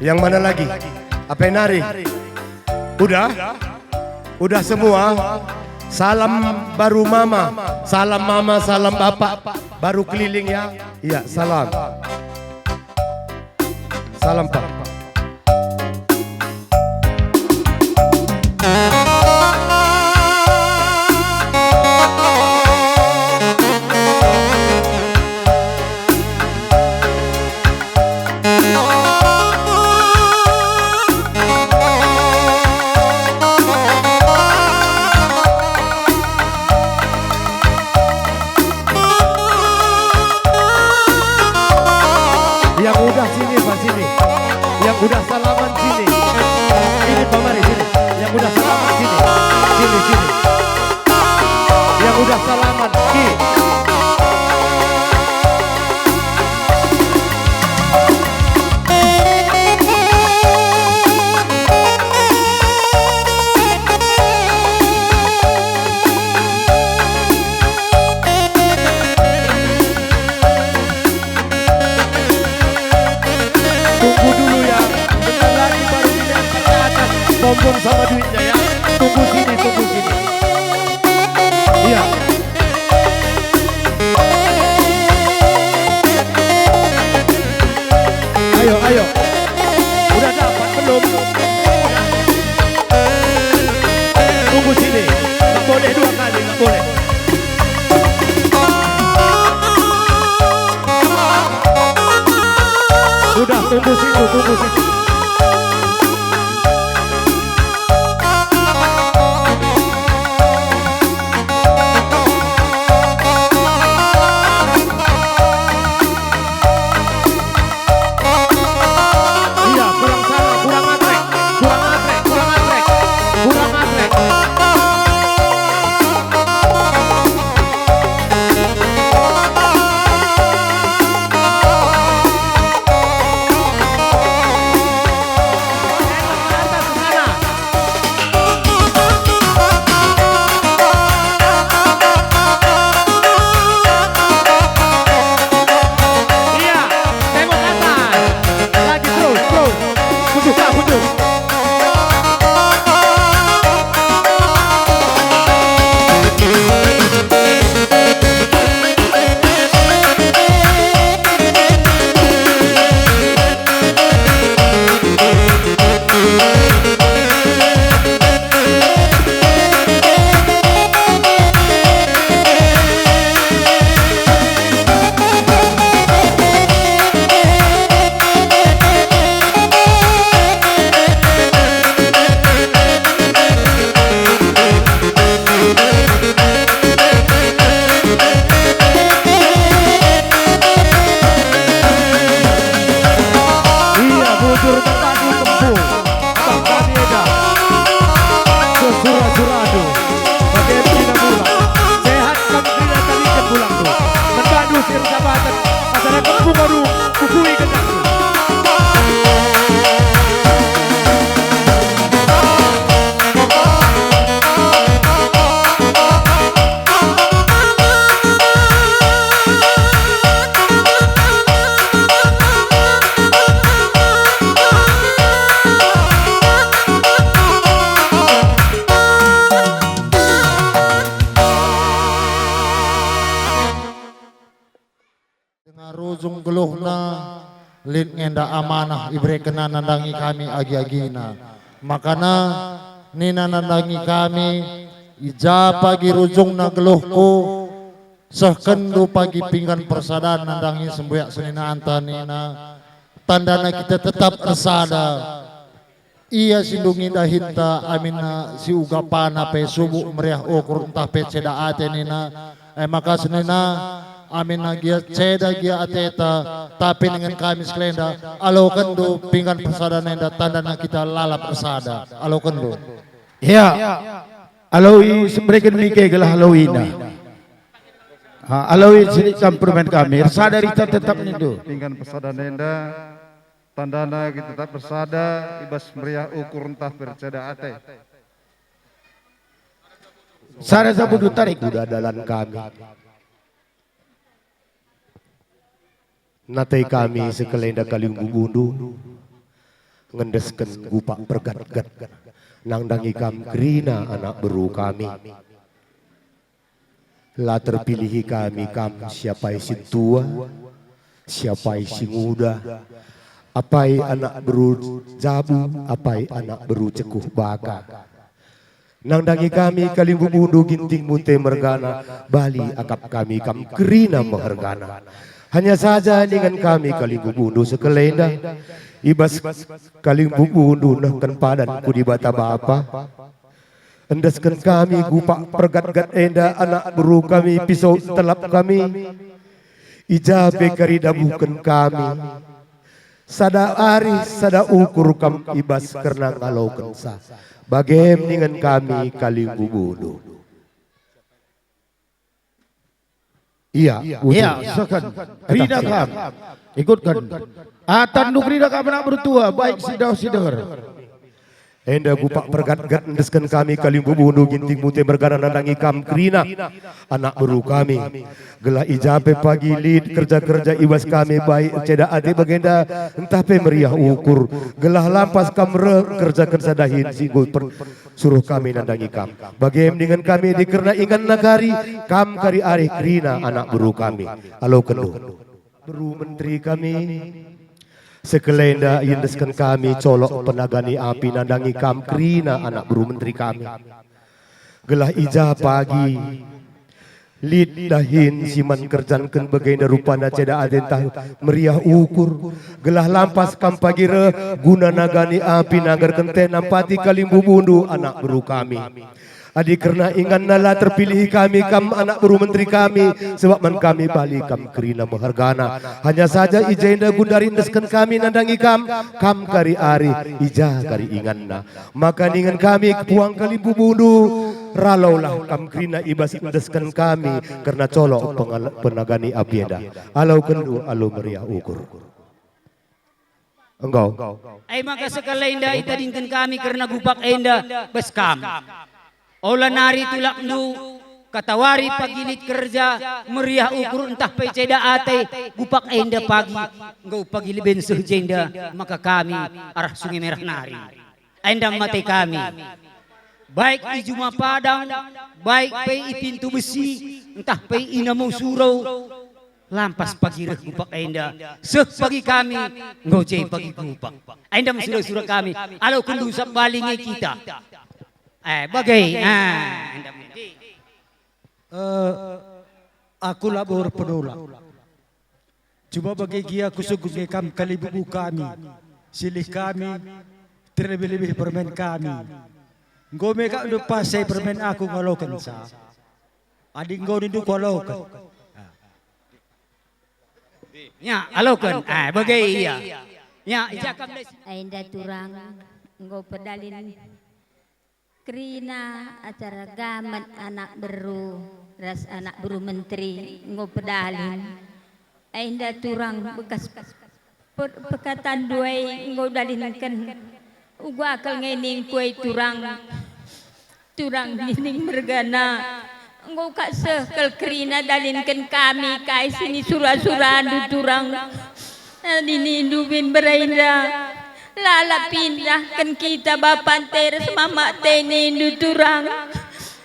Yang mana lagi? Apa yang nari? Udah? Udah semua? Salam baru mama, salam bapak, baru keliling ya. Iya, salam. Salam Pak. Yang udah sini Pak, sini. Yang udah salaman sini. Ini Pak, mari sini. Yang udah salaman sini. Sini. Yang udah salaman Ki. Tunggu dulu ya, bentar lagi baru dilihat ke atas bombong sama duitnya ya. Tunggu sini. Iya. Ayo. Udah dapat belum? Tunggu sini. Nggak boleh 2 kali, nggak boleh. Udah, tunggu situ. Iya, kurang sana, kurang atrek. Rujung geluhna lin ngenda amanah ibrekena nandangi kami agi-agina makana nina nandangi kami ija pagi rujungna geluhku sehkendu pagi pinggan persada nandangi sembuyak senina antanina tandana kita tetap resada iya sindungi dahinta amina si ugapana pe subuh meriah ukur entah pe ceda atenina maka senina amin nagia ceda gia ateta tapi dengan kami sekelenda alo kendo pinggan persada nenda tandana kita lalap persada alo kendo ya aloi sembrekan mike gelah aloina aloi sini campermen kami persada rita tetap nindo pinggan persada nenda tandana kita tetap persada ibas meriah ukur entah perceda ate Sara sabudu tarik udah dalam kami. Natai kami sekelenda kaliung gundu. ngendesken gupak pergat-gat nangdangi kam kerina anak beru kami. La terpilihi kami kam siapa isi tua, siapa isi muda, apai anak beru jabu, apai anak beru cekuh baka. Nangdangi kami kalimbu bundu ginting munte mergana, bali akap kami kam kerina mehergana. Hanya saja dengan kami kalimbu bundu sekelenda, ibas kalimbu bundu nahkan padan ku di bata bapa. Endaskan kami gupak pergat-gat enda anak beru kami pisau telap kami. Ijabe kari dabukan kami. Sada ari sada ukur kam ibas karena ngalau kensa. Bagem dengan kami kalimbu bundu. Iya, silakan. Rida kam, ikutkan. Tanduk rida kam anak bertua, baik sidau-sidar. Enda gupak pergat-gat endeskan kami kalimbu bundu ginting mute bergana nandangi kam kerina anak beru kami. Gelah ijabe pagi lid kerja-kerja ibas kami baik ceda ade bagenda entah pe meriah ukur. Gelah lampas kamre kerjakan sadahin singgul suruh kami nandangi kam. Bagem dengan kami dikerna ingan nagari kam kari arih kerina anak beru kami. Alo kendo beru menteri kami. Sekelenda yendeskan kami colok penagani api nandangi kam kerina anak beru menteri kami. Gelah ija pagi lid dahin siman kerjankan bagenda rupana ceda adentah meriah ukur. Gelah lampas kam pagi re guna nagani api nagar kenten nampati kalimbu bundu anak beru kami. Adi karena ingan nala terpilih kami kam anak beru menteri kami sebab man kami balik kam kerina mehargana. Hanya saja ija indah gundari indeskan kami nandangi kam kari ari ija kari inganna. Maka ingan kami puang kalimbu bundu ralaulah kam kerina ibas indeskan kami karena colok penagani apienda. Alau kendu alau meriah ukur. Engkau. Maka sekali indah itadingkan kami karena gupak enda beskam. Olah nari tulak nu katawari pagilit kerja meriah ukur entah peceda ate gupak enda pagi engkau pagi liben sehjenda maka kami arah Sungai Merah Nari enda mati kami baik di Juma Padang baik pe pintu besi entah pe inamu surau lampas pagi reh gupak enda seh pagi kami engkau cai pagi gupak enda surau-surau kami alau kendusap balingi kita. Bagai, aku labor penolak. Cuma bagi dia aku sungguh kam kalibu kami, silih kami, terlebih-lebih permen kami. Engkau mereka lupa saya permen aku ngalokan sa. Adik engkau ninduk ngalokan. Ya, alokan, bagai iya. Ya, ijakam des. Ainda turang, engkau pedalin. Kerina acara gaman anak beru ras anak beru menteri ngopedalin ainda turang bekas pekatan duai ngodalinkan uga akal ngening kue turang nining mergana engkau kak sekel kerina dalinkan kami kai sini surah-surah du turang nini indubin berainda lala pindahkan kita bapan teres mama tene turang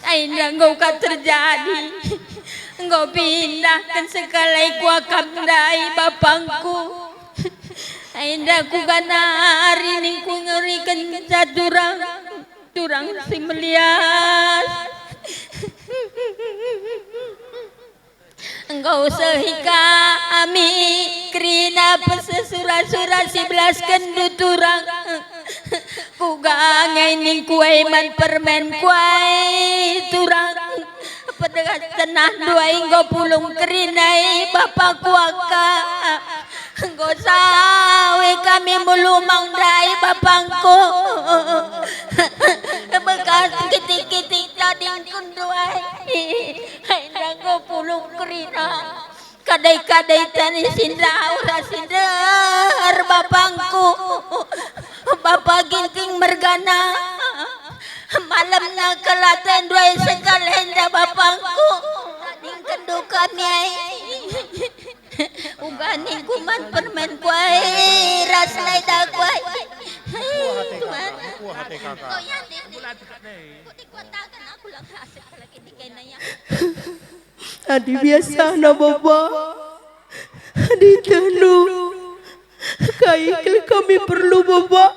ainda engkau kan terjadi engkau pindahkan sekali ku akan dai bapangku ainda ku gana hari ini ku ngerikan turang si melias engkau sehika kami kerina pesesura-sura 11 kendu turang ku gangai ning kue man permen kue turang pada tenah dua engkau pulung kerinai bapak kuaka engkau sawe kami mulumang dai bapangku bekas kitik-kitik tadi kunduai engkau pulung kerina kadai-kadai tani sindau rasindar bapangku bapak ginting mergana malam na kelatan dua sekalenda bapangku ning kendu kami ugani kuman permen kuai ras lai da kuai Adi biasa na baba. Adi tanu. Kaikil kami perlu baba.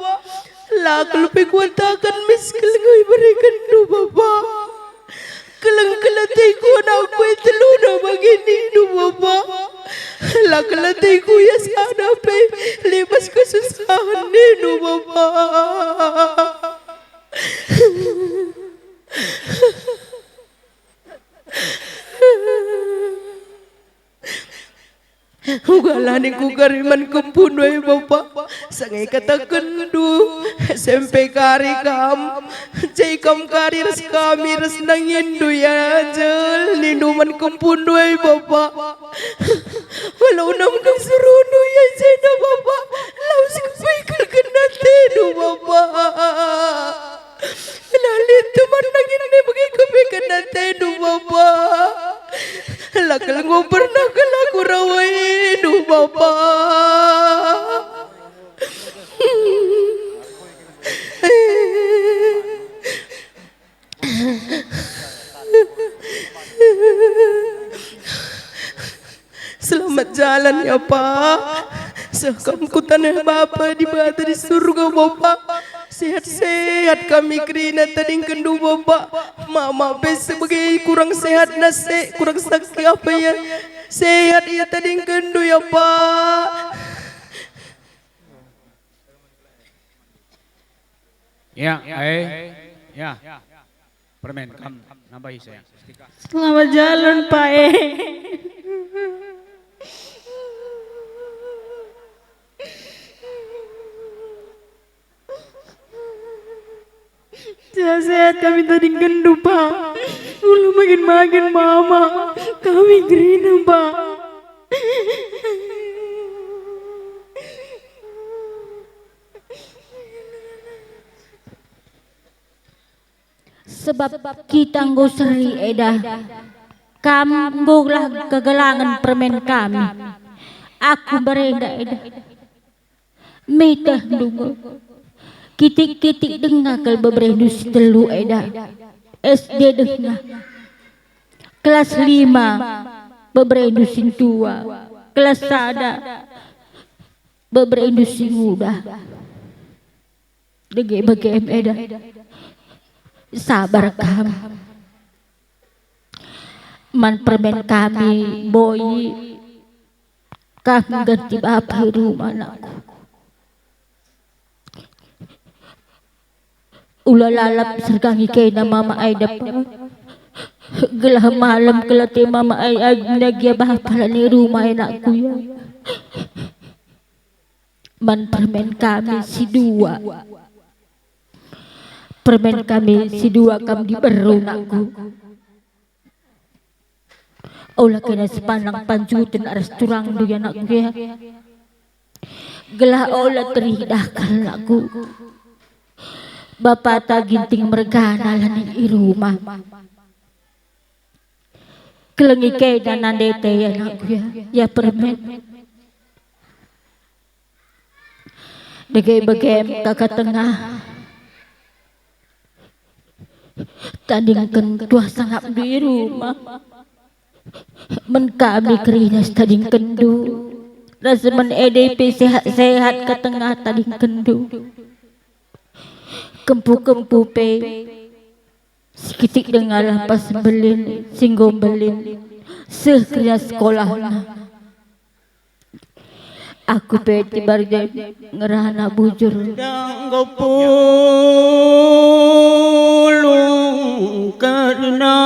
Lakal pagwantakan miskal ngay berikan no baba. Kalang-kalatay ko na ako italo na magini no baba. Lakalatay ko ya sana pe libas kesusahan ni no baba. Ugalanin ko kariman kumpunoy baba. Sangay katakan do. SMP kari kam. Jay kam kari ras kami ras nangin do ya jel. Ninuman kumpunoy baba. Walau nam kang suruno ya jay na baba. Laus kapaikal kanate do baba. Lalit teman nangin ni bagi kapaikal kanate do baba. Lakal ngo pernah kalaku rawai do baba. Selamat jalan ya Pak. Sekamkutan ya Bapak di bata di surga Bapak. Sehat-sehat kami kerina tading kendu Bapak. Mama be sebagai kurang sehat nase, kurang sakit apa ya. Sehat ya tading kendu ya Pak. Ya, ya. Permen, kam nambahi saya. Selamat jalan Pak. Sehat kami tadi gendu Pak. Ulu makin mama. Kami gerina Pak. Sebab kita ngusri edah. Kambulah kegelangan permen kami. Aku berenda edah. Mitah dungo. Kitik-kitik dengar kal beberendus telu edah. SD dengar. Kelas 5 beberendusin tua. Kelas sada beberendusin muda. Dege-begem edah. Sabar kamu. Man permen kami boy. Kamu ganti bapak rumah anakku. Ulah lalap sergangi kena mama ay dapat. Gelah malam kelati mama ay nagya bapak ni rumah anakku ya. Man permen kami si dua. Permen kami si dua kam di berunakku. Olah kena sepanang panjutan aras turang du anakku ya. Gelah olah teridahkan aku. Bapak tak ginting mergana lan di rumah. Kelengi kay dan nandete ya anakku ya. Ya permen. Degay-begem kakak tengah. Tandingkan dua sangap di rumah. Men kami kerinas tading kendu. Rasa men EDP sehat-sehat ke tengah tading kendu. Kempu-kempu pe. Sekitik dengar lapas belin, singgom belin. Sekira sekolah na. Aku pe tibar ngerana bujur. Pulung karena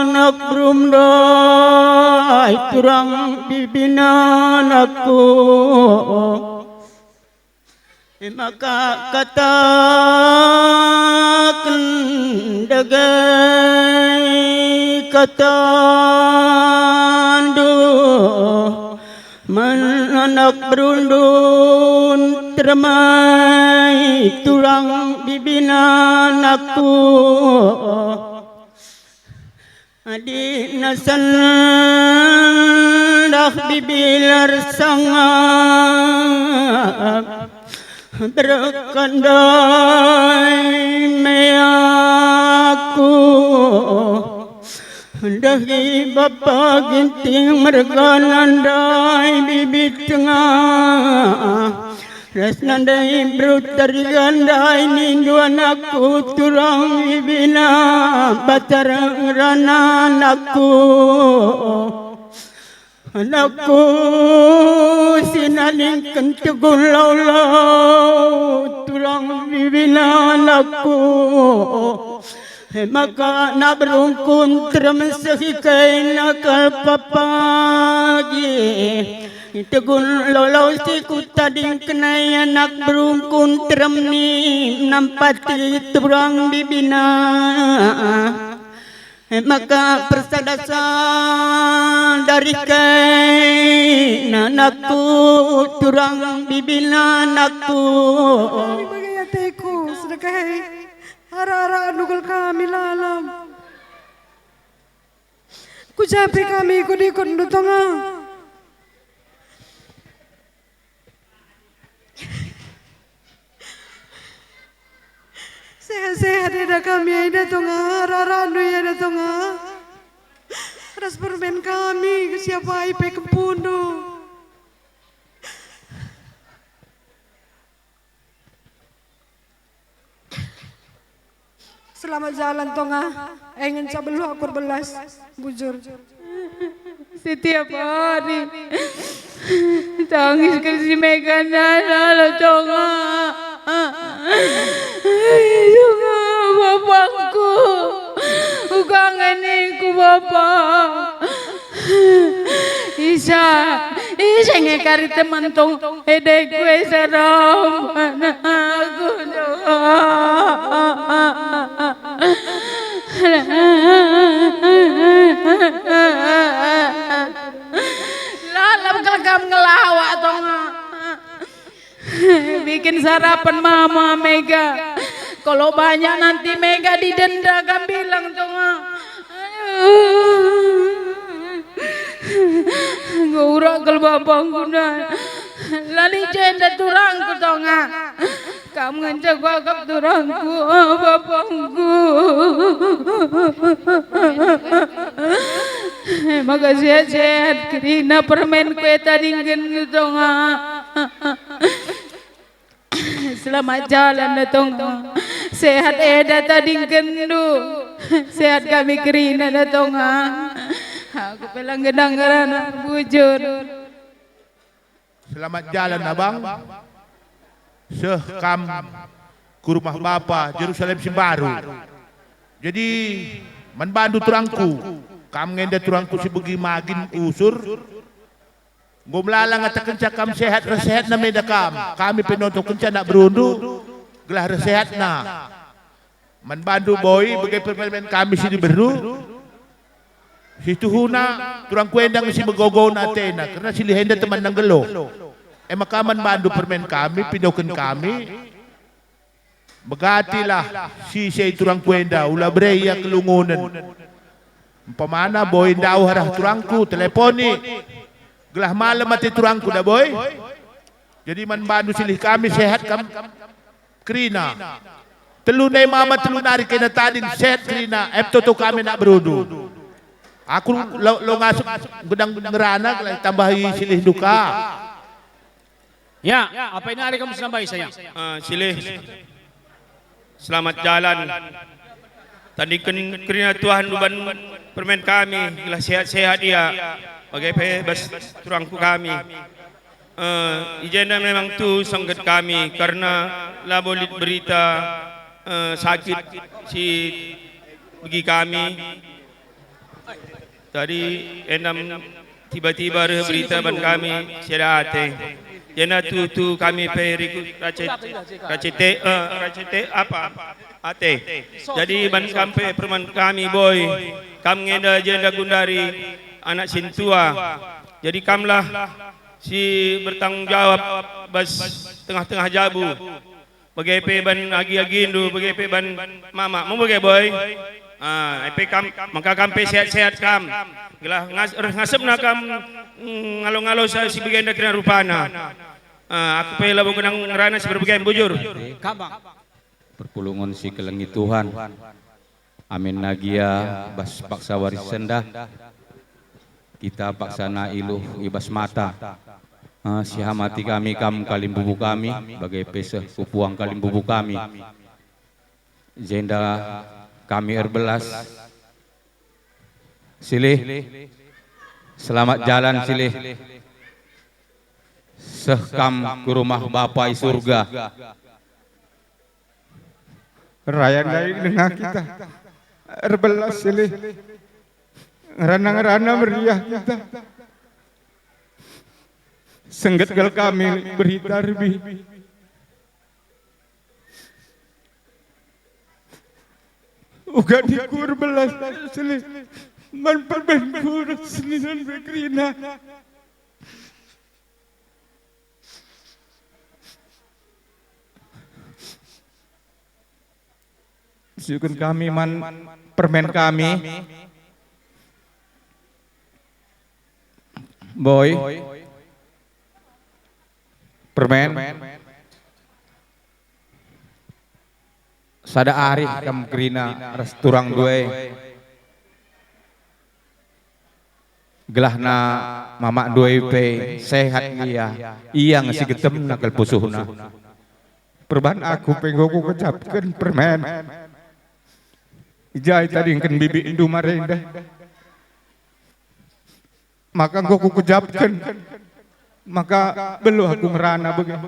nak berumdai turang pipinan aku. Maka katakan dagai katandu anak berundun termai tulang bibinan aku. Adik nasan dah bibilar sangap berkandai meyaku dahi bapa ginting merganandai bibit tengah resnandai brutari gandai nindu anakku turang bibina batar rana anakku anakku sinaling kentegun laulau turang bibina anakku maka nak berungkun termesehikai nakal papagi tegun laulau si ku tading kenai anak berungkun teremni nampati turang bibina maka persadasa dari kain anakku turang bibina anakku bagai ateku sedekah ara-ara nugul kami lalam ku capek kami ku dikun dutonga sehat-sehat ada kami ada tonga ara-ara nu ada tonga ras permen kami siapa ipe kempundo selamat jalan tonga ingin cabelu akur belas bujur setiap hari tangis ke si Megan lalu tonga juga bapakku kangenku bapak Isa ngekari teman tong edek gue seram anakku lalam kagam ngelawak tong bikin sarapan mama Mega kalau banyak nanti Mega didenda kan bilang tong ngurang kalau bapak guna lali jenda turangku tonga kamu ngajak wakap turangku bapakku maka sehat-sehat kerina permen kue tadi ngenu tonga selamat jalan tonga sehat eda tadi ngenu sehat kami kerina tonga aku pelang gedang garana bujur. Selamat jalan abang. Sekam ke rumah bapa Jerusalem Simbaru. Jadi membantu turangku. Kam ngenda turangku si begi magin usur. Ngomlalang ata kenca kam sehat resehat na meda kam. Kami penonton kenca nak berundu. Gelah resehat na. Membantu boy bagi permen kami sini beru. Situ huna turang kuendang si begogo na tena karena si lihenda teman nang gelo. Makaman bandu permen kami pinoken kami. Begatilah si say turang kuenda ula breya kelungunan. Pemana boy ndau harah turangku teleponi. Gelah malam mati turangku dah boy. Jadi man bandu silih kami sehat kam krina. Telunai mama telunari kena tading sehat krina. Toto kami nak berudu. Aku lo ngasuk gedang ngerana tambahi silih duka. Ya, apa ini hari kamu sampai sayang? Silih selamat jalan. Tadi kerana Tuhan uban permen kami, gelah sehat-sehat dia. Bagai bebas turangku kami. Ijena memang tu sangkat kami karena labolit berita sakit si bagi kami. Tadi enam tiba-tiba berita ban kami sedate. Jena tu kami perikut racete apa ate. Jadi ban sampai perman kami boy. Kam ngeda jenda gundari anak sintua. Jadi kamlah si bertanggung jawab bas tengah-tengah jabu. Bagai ban agi-agindu, bagai ban mama. Mau bagai boy? Maka kam sehat-sehat kam. Gelah ngasep nak kam ngalo-ngalo sa si bagenda kena rupana. Aku pela bukan ngerana seberbagai bujur. Perpulungan si kelengi Tuhan. Amin nagia bas paksa waris sendah. Kita paksana iluh ibas mata. Si hamati kami kam kalim bubu kami bagai peseh kupuang kalim bubu kami. Jenda kami erbelas. Silih selamat jalan silih. Sehkam ke rumah Bapa di surga. Raya dari dengan kita erbelas silih. Ngerana-ngerana meriah kita. Senggetgal kami beri tarbi. Uga dikur belas silih. Man perbenkur seninan bekrina. Syukur kami man permen kami. Boy. Permen. Sada ari kam krina ras turang due. Gelahna mamak due pe sehat iya. Iya ngasi getem nakal pusuhna. Perban aku penggoku kecapkan permen. Ijai tadi ngken bibi indu marenda. Maka aku kejapkan. Maka belu aku merana begini.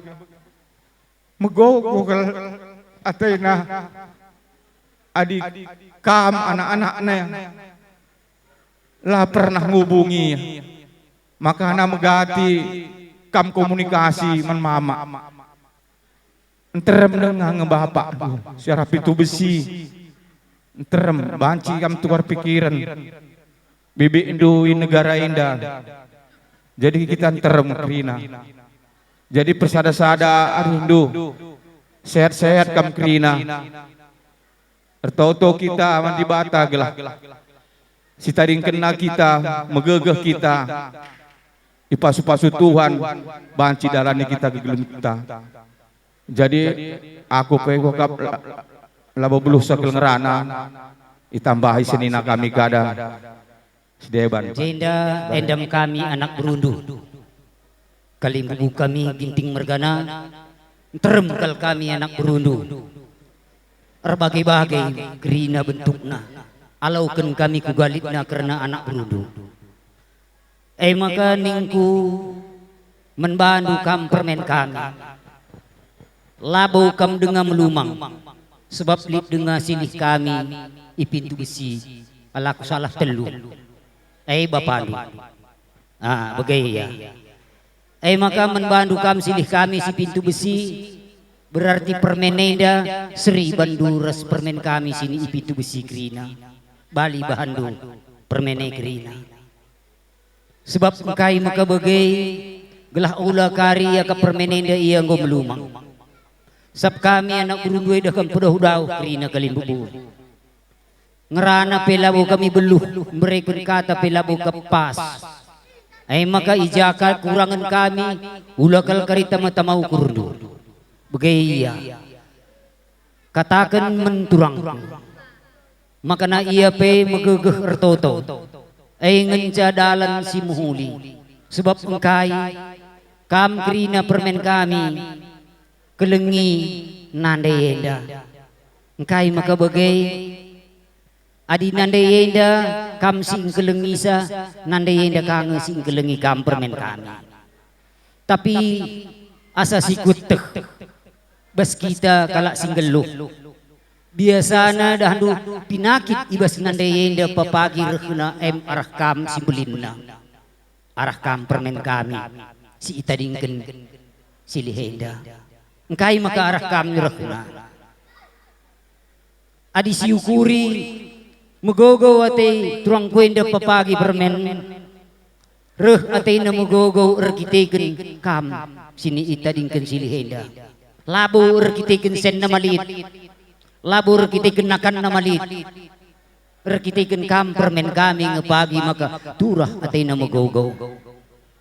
Megogo kal atena adik kam anak-anaknya lah pernah ngubungi. Maka ana megati kam komunikasi man mama. Enterem dengan ngebapak secara pitu besi. Enterem banci kam tukar pikiran. Bibi indui negara indah. Jadi kita enterem krina. Jadi persada-sada arindu. Sehat-sehat kam krina. Ertoto kita aman di bata gelah. Si taring kena kita, megegeh kita. Ipasu-pasu Tuhan, banci darahnya kita gegelum kita. Jadi aku pegokap labo beluh sakel ngerana. Itambahi senina kami kada. Sedeban. Jenda endam kami anak berundu. Kalimbu kami ginting mergana. Teremkal kami anak berundu. Erbagai-bagai gerina bentukna. Alaukan kami kugalitna karena anak berundu. Maka ningku menbandu kam permen kami. Labo kam dengar melumang. Sebab lip dengar silih kami i pintu besi. Alaku salah telu. Bapak lu. Bagaya. Maka menbandu kam silih kami si pintu besi. Berarti permenenda seri banduras permen kami sini i pintu besi krina. Bali bahandu permene krina. Sebab engkai maka bagai gelah ula kari ya ka permenenda iya ngo melumang. Sab kami anak berundu dah kam pudah-udau krina kalimbubu. Ngerana pelabo kami beluh, mereka kata pelabo kepas. Maka ijaka kurangan kami, ulakal karita mata mau kurdu. Begaya. Katakan menturang. Maka na iya pe megegeh ertoto. Ngenca dalan si muhuli. Sebab engkai, kam krina permen kami, kelengi nandayenda. Engkai maka bagai adi nandayenda kam sing kelengisa nandayenda kange sing kelengi kam permen kami. Tapi asa sikut teh bas kita kalak sing geluh. Biasana dahandu pinakit ibas nandayenda papagi rehna arah kam si belinna. Arah kam permen kami si itadingken silihenda. Engkai maka arah kami rehna. Adi siukuri megogo ate turang kuenda papagi permen. Reh ate na megogo erkiteken kam sini itadingken silihenda. Labu erkiteken sen na malit. Labu erkiteken nakan na malit. Erkiteken kam permen kami ngepagi maka turah ate na megogo.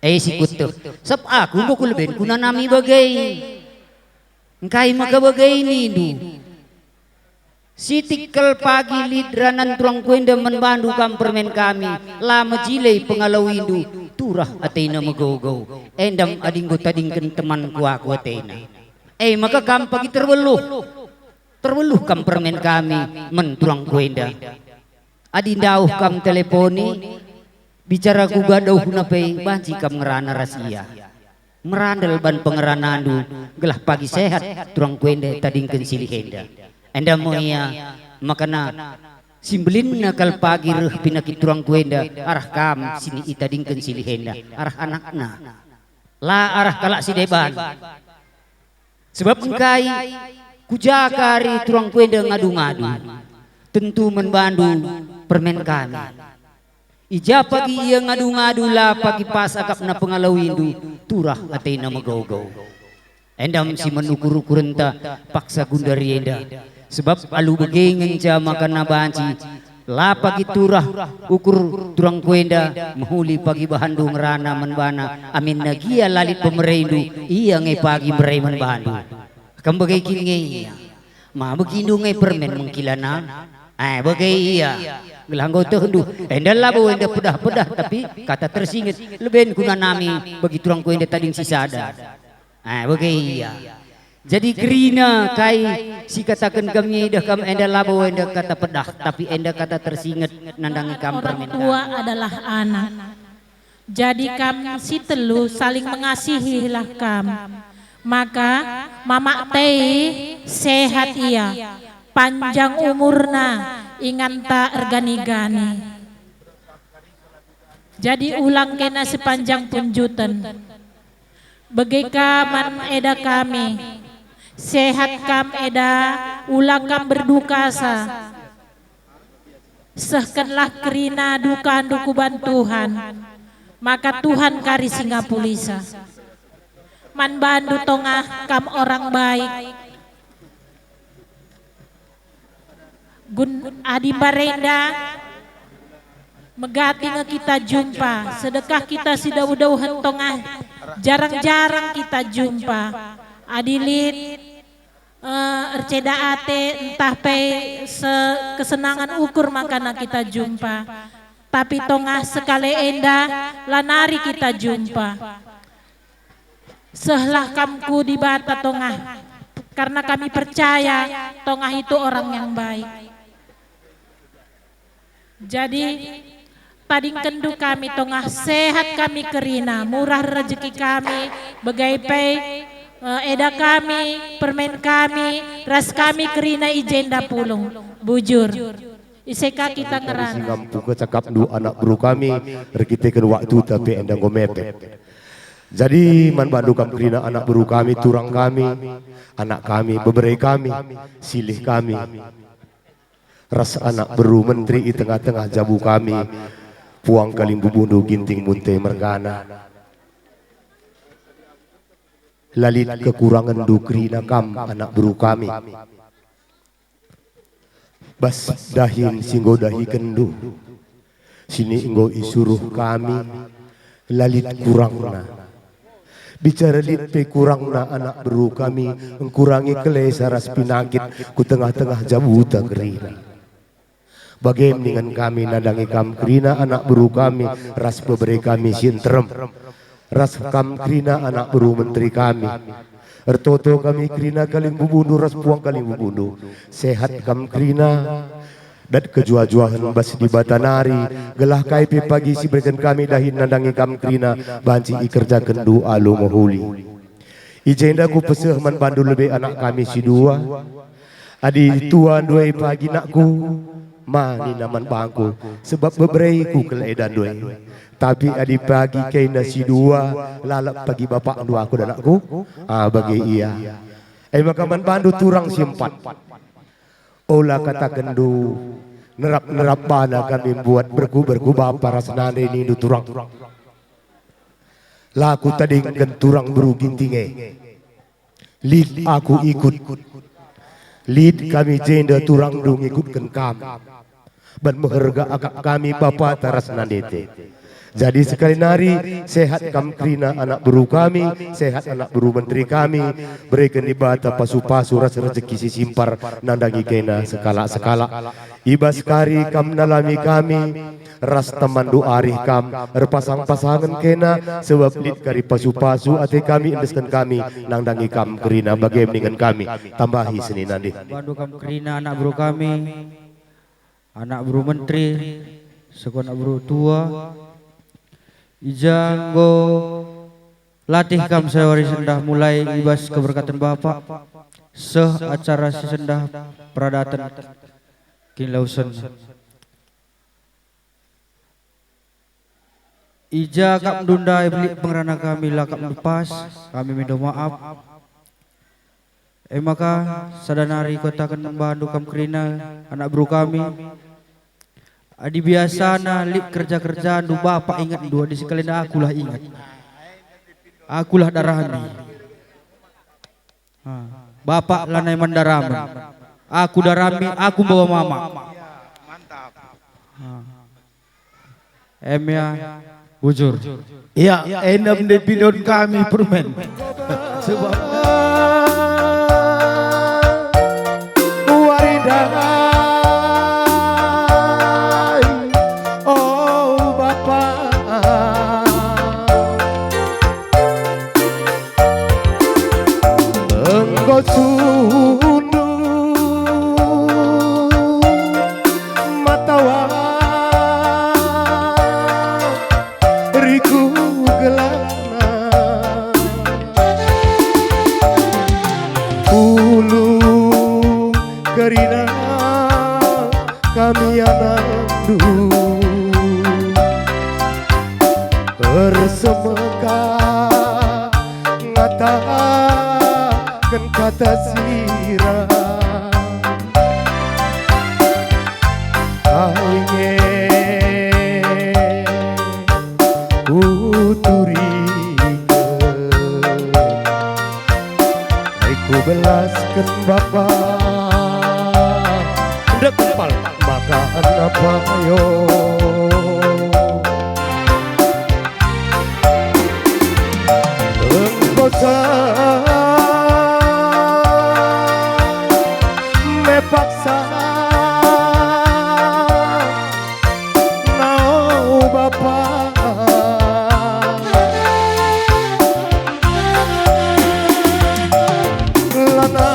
Sikut tu. Sab aku ko kulben kuna nami bagay. Engkai maka bagay ni du. Sitikal pagi lidranan turang kuenda menbandu kam permen kami. Lama jilai pengalawindu. Turah atena magogo. Endam adinggo tadingken teman aku atena. Maka kam pagi terweluh. Terweluh kam permen kami menturang kuenda. Adindauh kam teleponi. Bicara ku gadauh nape banci kam ngerana rahasia. Merandel ban pengeranandu gelah pagi sehat turang kuende tadingken silihenda. Enda moya makana simbelin nakal pagi reh pinakit turang kuenda arah kam sini itadingken silihenda arah anakna. La arah kalak si deban. Sebab engkai kujakari turang kuenda ngadu-ngadu. Tentu menbandu permen kami. Ija pagi ia ngadu-ngadu lah pagi pas akap na pengalawindu turah atena magogo. Endam si menukur-ukur enta paksa gundari enda. Sebab alu begengen ja makan nabanci lah pagi turah ukur turang kuenda mahuli pagi bahandu ngerana menbana amin nagia lalit pemereindu iya ngai pagi merai menbandu. Kam bagai kini ma begindu ngai permen mengkilana. Bagai iya. Gelanggo tehendu enda labo enda pedah-pedah tapi kata tersingit leben kuna nami bagi turang ku enda tading sisada. Bagai iya. Jadi kerina kai si katakan kami dah kam enda labo enda kata pedah tapi enda kata tersingit nandangi kam permen. Orang tua adalah anak. Jadi kam si telu saling mengasihilah kam. Maka mama teh sehat ia. Panjang umurna ingan tak ergani-gani. Jadi ulang kena sepanjang punjutan. Begeka man eda kami. Sehat kam eda ulang kam berdukasa. Sehkenlah kerina duka dukuban Tuhan. Maka Tuhan kari Singapulisa. Man bandu tongah kam orang baik. Adi Barenda megati kita jumpa sedekah kita sidau-dau hentongah jarang-jarang kita jumpa adilit erceda ate entah pe kesenangan ukur makana kita jumpa tapi tongah sekali enda lanari kita jumpa sehlah kamku di bata tongah karena kami percaya tongah itu orang yang baik. Jadi pading kendu kami tongah sehat kami kerina murah rezeki kami bagai pay eda kami permen kami ras kami kerina ijenda pulung bujur iseka kita ngerana Singampu kecakap du anak buru kami rekitekan waktu tapi endang gomepet. Jadi man bandu kam kerina anak buru kami turang kami anak kami beberai kami silih kami. Ras anak beru menteri di tengah-tengah jabu kami puang kaling bubundu ginting munte mergana lalit kekurangan dukrina kam anak beru kami bas dahin singgo dahi kendu sini inggo isuruh kami lalit kurangna bicara lit pe kurangna anak beru kami engkurangi kelesa ras pinakit ku tengah-tengah jabu ta kerina. Bagaimana dengan kami nadangi kam kerina anak beru kami ras beberei kami sinterem ras kam kerina anak beru menteri kami ertoto kami kerina kaling bubundu ras puang kaling bubundu sehat kam kerina dan kejua-juahan bas di batanari gelah kaipi pagi si berikan kami dahin nadangi kam kerina banci ikerja kendu alu mahuli ijenda ku peseh man bandu lebih anak kami si dua adi tuan dua pagi nakku mani naman bangku sebab beberei ku keledan dua tapi adi pagi kay nasi dua lalap pagi bapak dua aku dan aku bagi iya maka man bandu turang simpat olah kata kendu nerap bana kami buat berku bapa rasnane ini du turang laku tadi turang beru gintinge lid aku ikut lid kami jenda turang dung ikutkan kami ban meherga akak kami bapa taras nandete Jadi sekali nari sehat kam krina anak buru kami, sehat anak buru menteri kami, berikan ibata pasu-pasu ras rezeki si simpar nandangi kena sekala-sekala. Ibas kari kam nalami kami, ras teman doarih kam, repasang-pasangan kena, sebab lid kari pasu-pasu ate kami indeskan kami, nandangi kam krina bagaimana dengan kami, tambahi seni nanti. Bandu kam krina anak buru kami, anak buru menteri, sekon anak buru tua, Ijanggo latih kam sewari sendah mulai ibas keberkatan Bapak seh acara si sendah peradatan kinlausen. Ija kap dunda ibli pengerana kami lakap lepas kami minta maaf. Maka sadanari kotakan membantu kam krina anak bro kami. Adi biasa na lip kerja-kerjaan du bapak ingat dua di sekalian akulah ingat. Akulah darahani. Bapak lanai mandaraman. Aku darami, aku bawa mama. Ya bujur. Ya, enam depidon kami permen. Sebab Karina kami anandu bersemeka ngatakan kata sirah kau ingin kuturiga aku belaskan Bapak kepal maka apa yo engkota mepaksa nau Bapak lana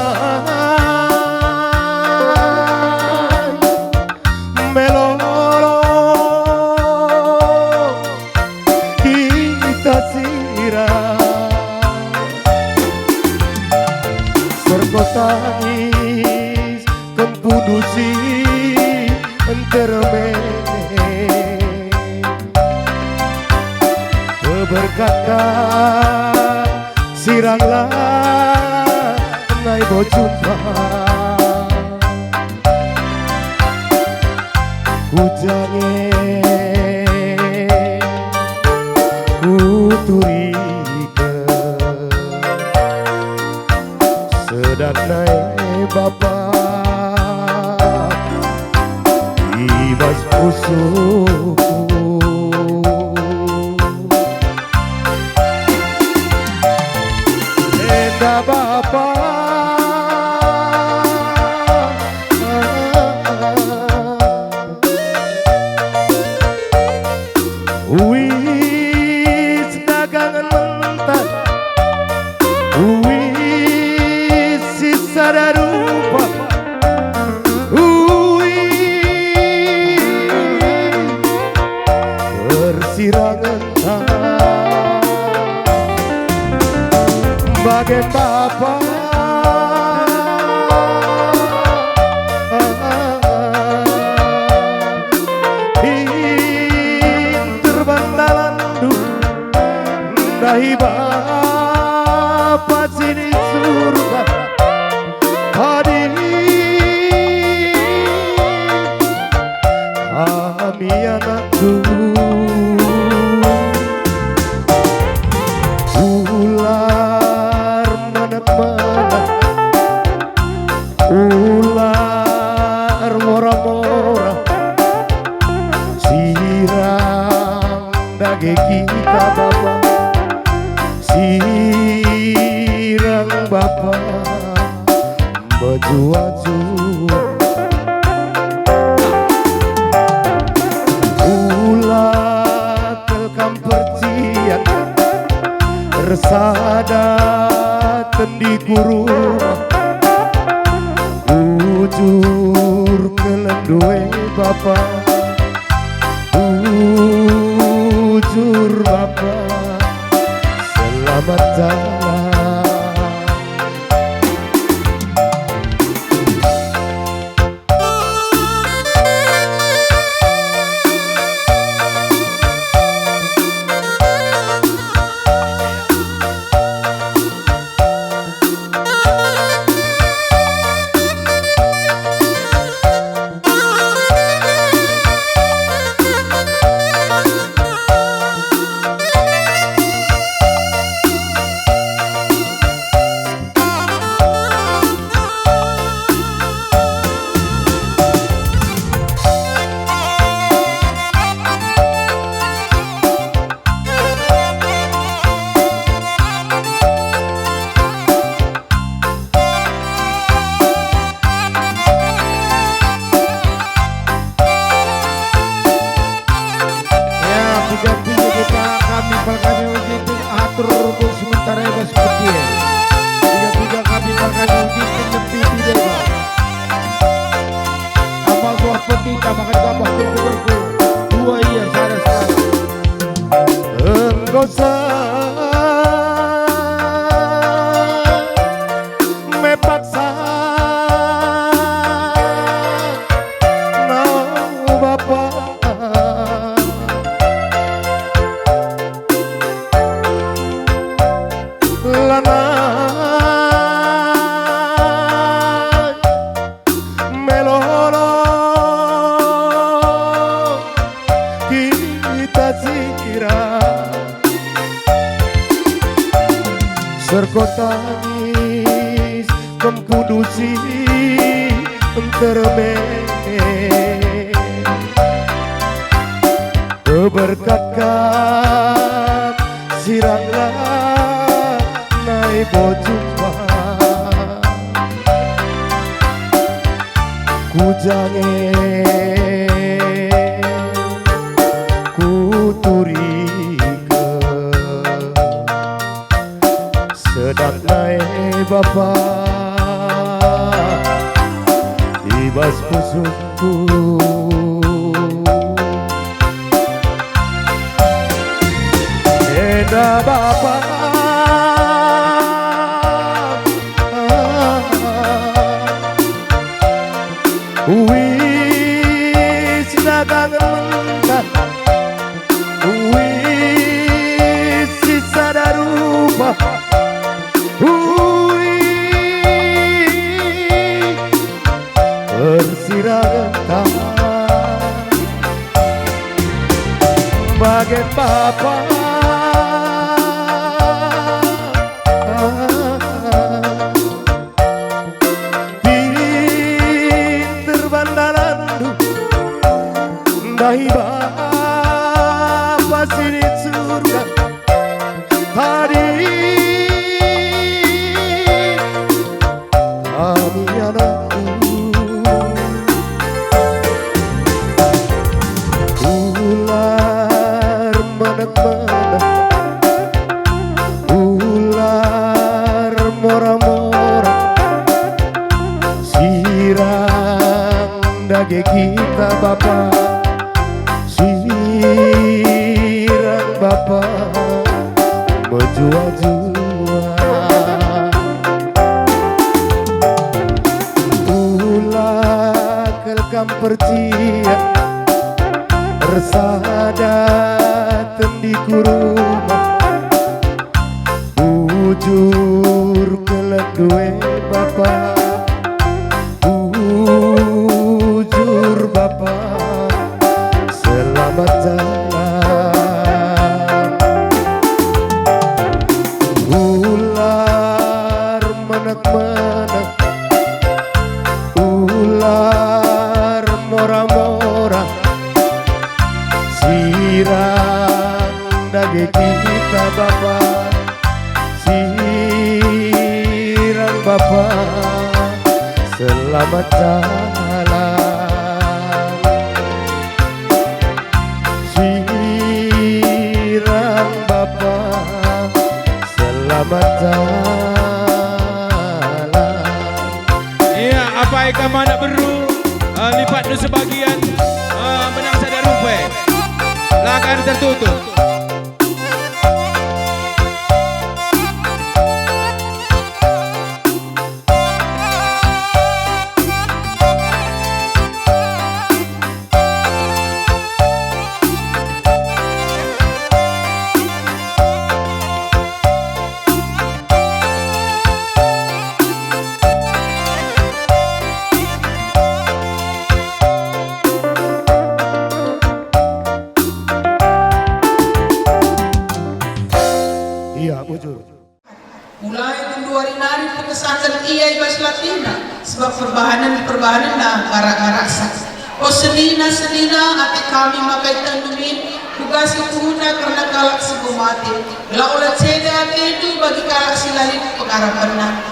tangis kempudusi enterme keberkatan siranglah nai bocumpa hujange kuturiga sedang naik Bapak ibas musuhku enda Bapak wis dagangan mentah wis sisa rupa persirangan bagai Bapak terbantalan dahi Bapak sini surga hadir kami anakku ular mana-mana ular mora-mora sirang dan dage kita Bapa, sirang Bapa berjua-jua. Ulah telkam percian resada tendi kurung, bujur kelendue Bapa, bujur Bapa, selamat jalan. Serkotangis mempudusi terme berkatkan siranglah naik bojumpa kujange kuturi sedang naik Bapa ibas pusukku eda Bapa wis dagang mentah wis sisa darupa bersirakan bagai Bapa pinter bandarandu dahi Bapa sini surga tadi kami anakku ular menek-menek ular mora-mora sirang dage kita Bapa sirang Bapa berjua-jua ulah kelkam percia resada tendi kuruma bujur kelendue Bapa bujur Bapa selamat jalan ular menek-menek ular mora-mora sirang Bapa, selamat jalan. Sirang Bapa, selamat jalan. Iya, apa yang kamu nak beru? Lipat dulu sebagian. Benang sadar rupai. Lakan tertutup. Iya, bujur. Mulai dari nari pengesahan ia ibas latina sebab perbahanan na gara-gara sak. Oh selina ate kami makai tandumin tugas itu karena kalak sebumati. Bila oleh ceda itu bagi kalak silalit pengarapanna.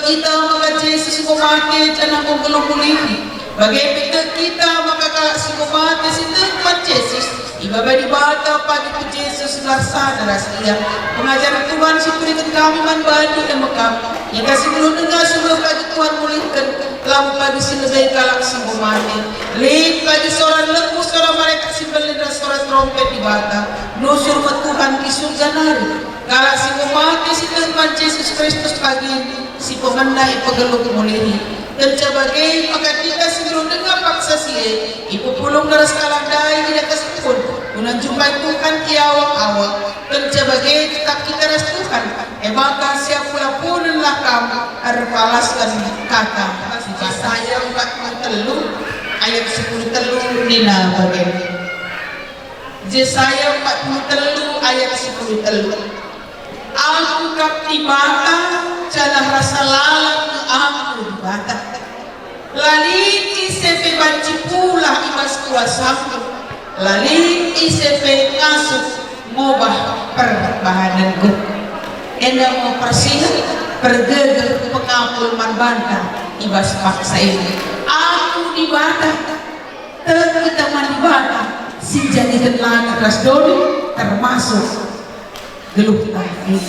Kita maka Yesus sebumati jangan menggulung-gulungi. Bagi kita maka kalak sebumati situ Yesus. Ibadah di bata pagi ku Yesus laksana rahasia pengajaran Tuhan berikan kami manbantu dan mekam yang kasih belum dengar semua pagi Tuhan mulihkan lalu pagi silebih kalak semua mati lih pagi suara lembu suara mereka simbelin dan suara trompet di bata nusur Tuhan di surga nari kalak semua mati si Tuhan Yesus Kristus pagi ini si pemandai pegeluk mulihi dan sebagai maka kita sebelum dengar paksa siye ibu pulung daras kalandai tidak kesepun unan jumpai Tuhan awak-awak dan sebagai tetap kita ras Tuhan maka siap pula punenlah kamu arpalaskan kata saya 40 ayat 10 telur nina bagian Yesaya 40 ayat 10 telur aku kap di mata jangan rasa lalang aku di mata lali isepe banci pula ibas kuasamu lali isepe ngasuh ngubah perbahananku enda mau persihan pergeger pengapul manbanta ibas paksa ini aku di bata kita mandi bata sinjadikan langit ras dodi termasuk geluh ini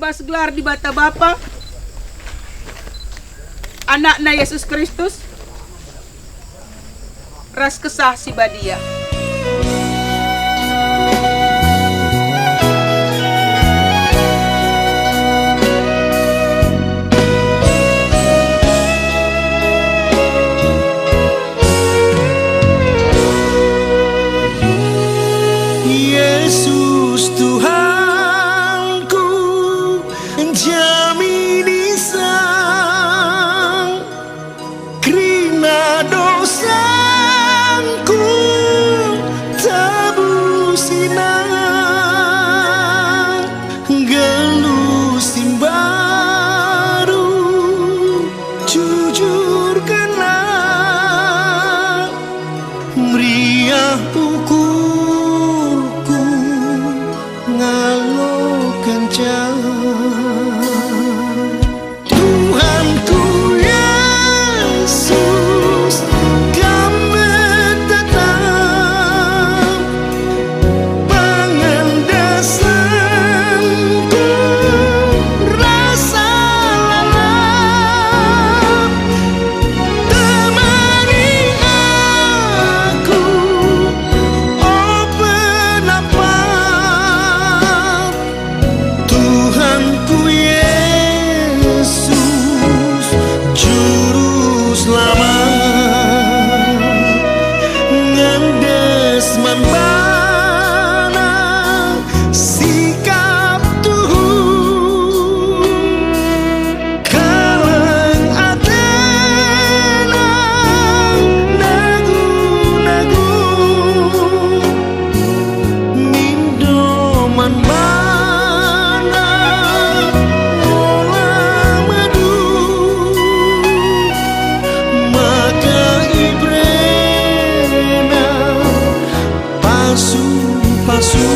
bas gelar di bata Bapa, anakna Yesus Kristus, ras kesah si badia. Yesus Tuhanku, jamini sang krina dosaku tabusinang gelusin baru jujur kena meriah ukurku ngalokan Tuhanku Yesus, kami tetap pengendasanku rasa lalap, temani aku, oh penapa Tuhanku Yesus, juru selamat ngandes membana sikap Tuhan kaleng atena nagu-nagu mindoman mana olah madu maka ibrena pasu-pasu